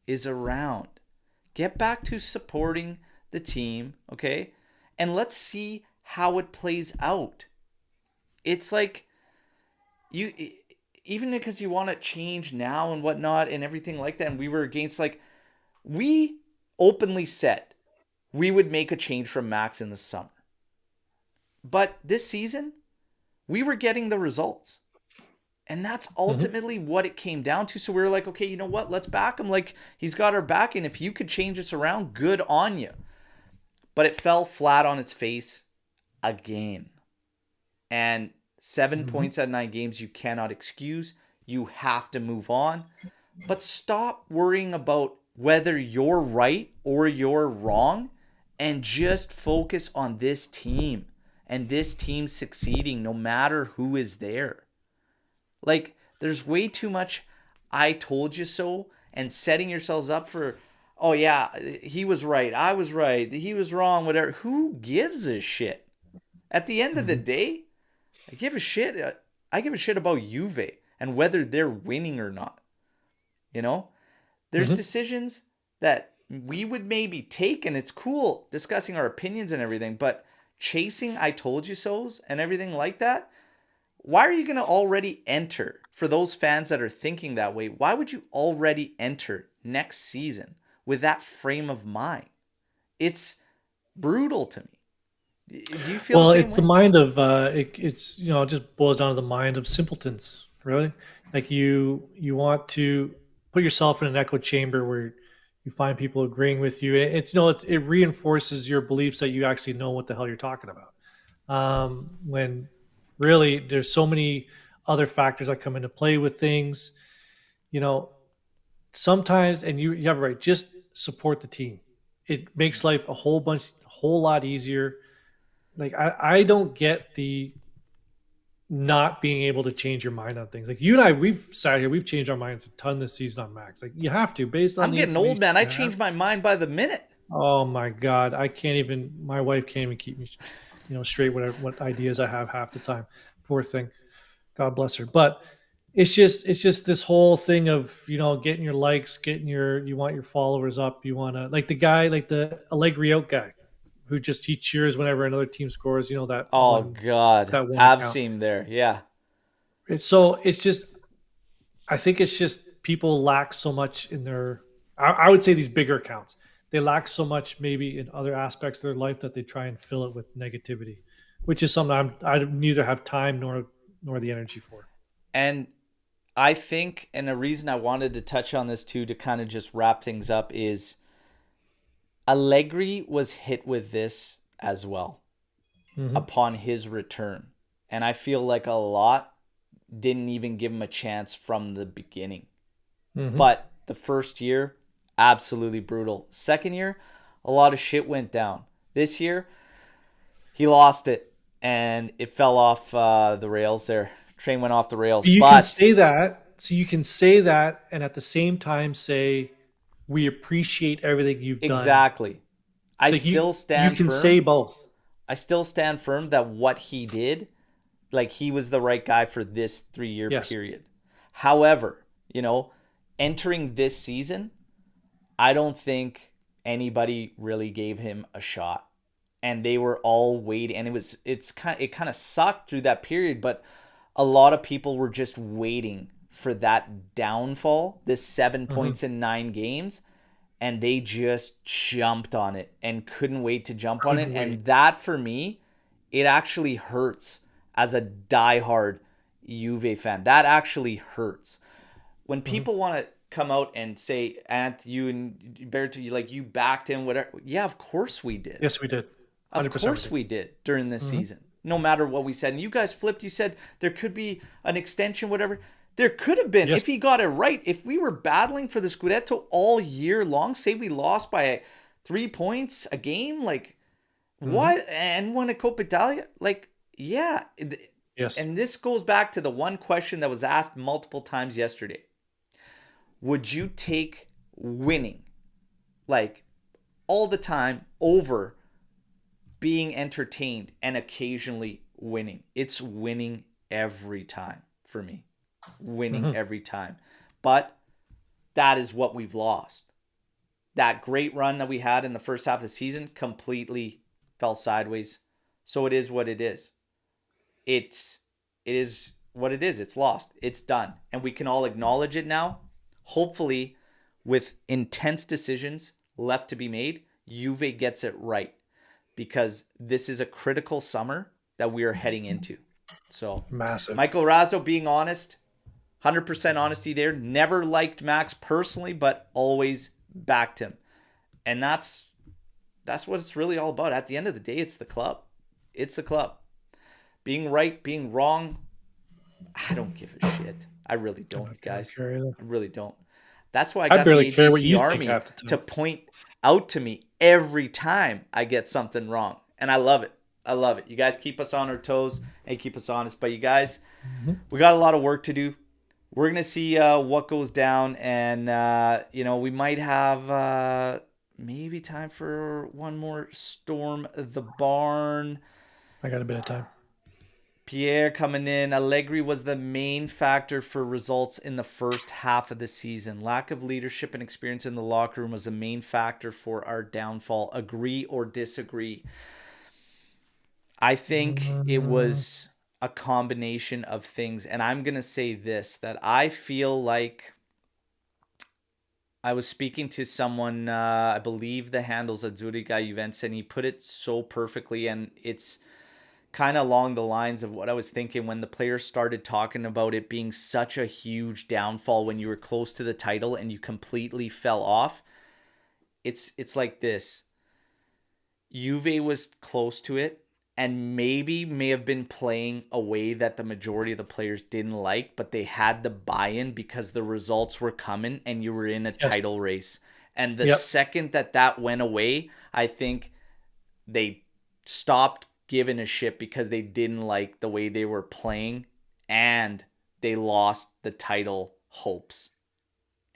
is around. Get back to supporting the team, okay? And let's see how it plays out. It's like you, even because you want to change now and whatnot and everything like that, and we were against, we openly said we would make a change from Max in the summer. But this season, we were getting the results. And that's ultimately what it came down to. So we were like, okay, you know what? Let's back him. He's got our back. And if you could change us around, good on you. But it fell flat on its face again. And 7 points out of 9 games, you cannot excuse. You have to move on. But stop worrying about whether you're right or you're wrong and just focus on this team and this team succeeding no matter who is there. Like, there's way too much I told you so and setting yourselves up for, oh, yeah, he was right. I was right. He was wrong, whatever. Who gives a shit? At the end of the day, I give a shit. I give a shit about Juve and whether they're winning or not. You know, there's decisions that we would maybe take, and it's cool discussing our opinions and everything, but chasing I told you so's and everything like that, why are you going to already enter, for those fans that are thinking that way, why would you already enter next season with that frame of mind? It's brutal to me. Do you feel Well, the same it's the way? mind of it's it just boils down to the mind of simpletons, really. Like you want to put yourself in an echo chamber where you find people agreeing with you. It's it reinforces your beliefs that you actually know what the hell you're talking about. When really there's so many other factors that come into play with things. You know, sometimes, and you have it right. Just support the team. It makes life a whole lot easier. Like I don't get the not being able to change your mind on things. Like you and I, we've sat here, we've changed our minds a ton this season on Max. Like you have to, based on I'm the getting old, information man. I you have. change my mind by the minute. Oh my God, I can't even. My wife can't even keep me, straight. What ideas I have half the time. Poor thing. God bless her. But it's just this whole thing of getting your likes, you want your followers up. You want to like the guy, like the Allegri out guy, who just he cheers whenever another team scores. That Oh, one God. that one Ab account. seam there. Yeah. It's just I think it's just people lack so much in their. I would say these bigger accounts they lack so much maybe in other aspects of their life that they try and fill it with negativity, which is something I neither have time nor the energy for. And I think, and the reason I wanted to touch on this too, to kind of just wrap things up, is Allegri was hit with this as well Mm-hmm. upon his return. And I feel like a lot didn't even give him a chance from the beginning. Mm-hmm. But the first year, absolutely brutal. Second year, a lot of shit went down. This year, he lost it and it fell off the rails there. Train went off the rails. You can But say that. So you can say that, and at the same time say, "We appreciate everything you've done." exactly, I Like still you stand can say firm. both. I still stand firm that what he did, like he was the right guy for this 3 year Yes. period. However, entering this season, I don't think anybody really gave him a shot. And they were all waiting, and it kind of sucked through that period, but a lot of people were just waiting for that downfall, this 7 points Mm-hmm. in 9 games, and they just jumped on it and couldn't wait to jump on it. Couldn't wait. And that for me, it actually hurts as a diehard Juve fan. That actually hurts. When Mm-hmm. people want to come out and say, Ant, you and Alberto, you backed him, whatever. Yeah, of course we did. Yes, we did. Of 100% we course did. we did during this Mm-hmm. season. No matter what we said. And you guys flipped. You said there could be an extension, whatever. There could have been Yes. if he got it right. If we were battling for the Scudetto all year long, say we lost by 3 points a game, like Mm-hmm. what? And won a Coppa Italia? Like, yeah. Yes. And this goes back to the one question that was asked multiple times yesterday. Would you take winning, like all the time, over being entertained and occasionally winning? It's winning every time for me. Winning Mm-hmm. every time. But that is what we've lost. That great run that we had in the first half of the season completely fell sideways. So it is what it is. It is what it is. It's lost. It's done. And we can all acknowledge it now. Hopefully, with intense decisions left to be made, Juve gets it right, because this is a critical summer that we are heading into. So, Massive. Michael Razzo being honest, 100% honesty there. Never liked Max personally, but always backed him. And that's what it's really all about. At the end of the day, it's the club. It's the club. Being right, being wrong, I don't give a shit. I really don't, I don't guys. care either. I really don't. That's why I I got the barely care what AJC you think Army half the to time. point out to me every time I get something wrong. And I love it. I love it. You guys keep us on our toes and keep us honest. But you guys, Mhm. we got a lot of work to do. We're going to see what goes down. And, we might have maybe time for one more Storm the Barn. I got a bit of time. Pierre coming in. Allegri was the main factor for results in the first half of the season. Lack of leadership and experience in the locker room was the main factor for our downfall. Agree or disagree? I think it Mm, was a combination of things. And I'm going to say this, that I feel like I was speaking to someone, I believe the handle's Azzurriga Juventus, and he put it so perfectly. And it's kind of along the lines of what I was thinking when the players started talking about it being such a huge downfall when you were close to the title and you completely fell off. It's like this. Juve was close to it and maybe may have been playing a way that the majority of the players didn't like, but they had the buy-in because the results were coming and you were in a yes. title race. And the Yep. second that went away, I think they stopped giving a shit because they didn't like the way they were playing and they lost the title hopes.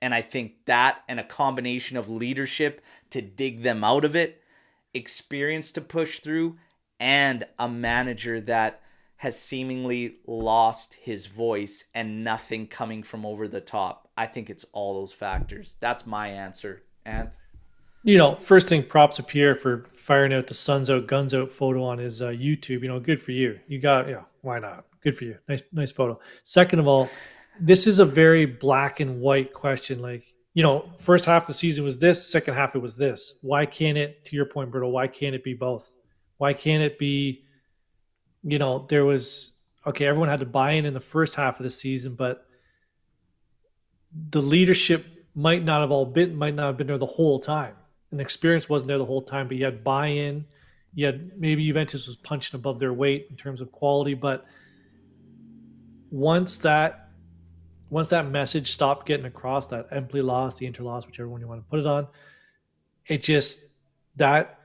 And I think that and a combination of leadership to dig them out of it, experience to push through, and a manager that has seemingly lost his voice and nothing coming from over the top. I think it's all those factors. That's my answer. And First thing, props to Pierre for firing out the "Suns Out, Guns Out" photo on his YouTube. Good for you. You got, why not? Good for you. Nice photo. Second of all, this is a very black and white question. Like, first half of the season was this, second half it was this. Why can't it, to your point, Berto, why can't it be both? Why can't it be, there was, okay, everyone had to buy in the first half of the season, but the leadership might not have been there the whole time, and the experience wasn't there the whole time. But you had buy-in. You had maybe Juventus was punching above their weight in terms of quality, but once that once that message stopped getting across, that Empoli loss, the Inter loss, whichever one you want to put it on, it just that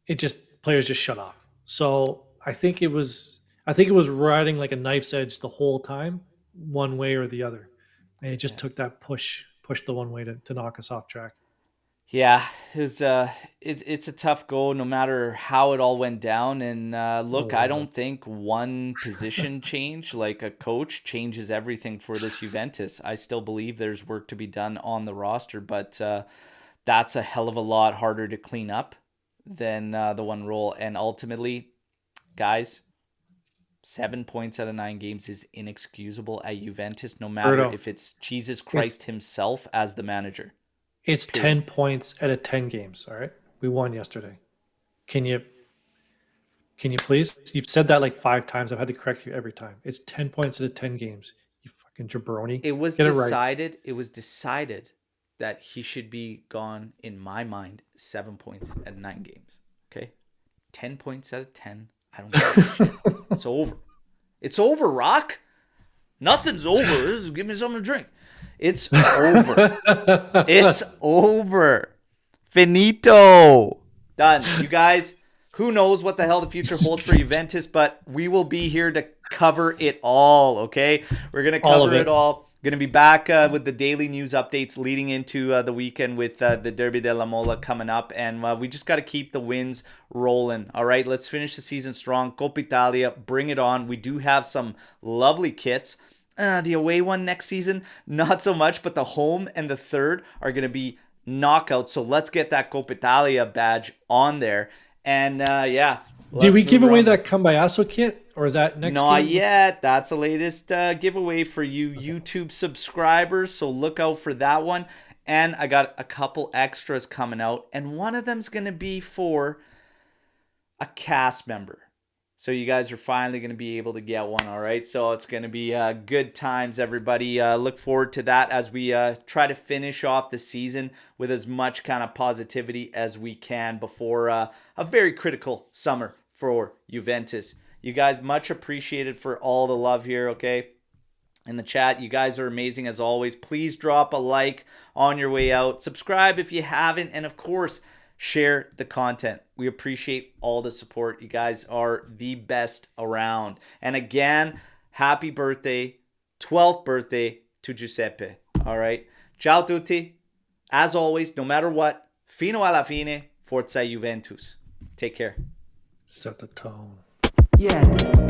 it just players just shut off. So I think it was riding like a knife's edge the whole time, one way or the other. And it just yeah. took that push the one way to knock us off track. Yeah, it's a tough go no matter how it all went down. And Oh, look, I was it? don't think one position change like a coach changes everything for this Juventus. I still believe there's work to be done on the roster, but that's a hell of a lot harder to clean up than the one role. And ultimately, guys, 7 points out of 9 games is inexcusable at Juventus, no matter Berto, if it's Jesus it's Christ himself as the manager. it's Period. 10 points out of 10 games. All right, we won yesterday. Can you can you please? You've said that like 5 times. I've had to correct you every time. It's 10 points out of 10 games. You fucking jabroni. It was Get it right. decided. It was decided that he should be gone. In my mind, 7 points at 9 games. Okay, 10 points out of 10. I don't give a shit. It's over. It's over. Rock. Nothing's over. Give me something to drink. It's over. It's over. Finito. Done. You guys, who knows what the hell the future holds for Juventus, but we will be here to cover it all, okay? We're going to All of cover it it. all. Going to be back with the daily news updates leading into the weekend with the Derby della Mola coming up. And we just got to keep the wins rolling. All right, let's finish the season strong. Coppa Italia, bring it on. We do have some lovely kits. The away one next season, not so much, but the home and the third are going to be knockouts. So let's get that Coppa Italia badge on there. And yeah, Did let's we move give away around. that Cambiasso kit, or is that next Not game? yet. That's the latest giveaway for you YouTube subscribers. So look out for that one. And I got a couple extras coming out. And one of them's going to be for a cast member. So you guys are finally going to be able to get one, all right? So it's going to be good times, everybody. Look forward to that as we try to finish off the season with as much kind of positivity as we can before a very critical summer for Juventus. You guys, much appreciated for all the love here, okay? in the chat. You guys are amazing as always. Please drop a like on your way out. Subscribe if you haven't. And of course, share the content. We appreciate all the support. You guys are the best around. And again, happy birthday, 12th birthday to Giuseppe. All right. Ciao tutti. As always, no matter what, fino alla fine, forza Juventus. Take care. Set the tone. Yeah.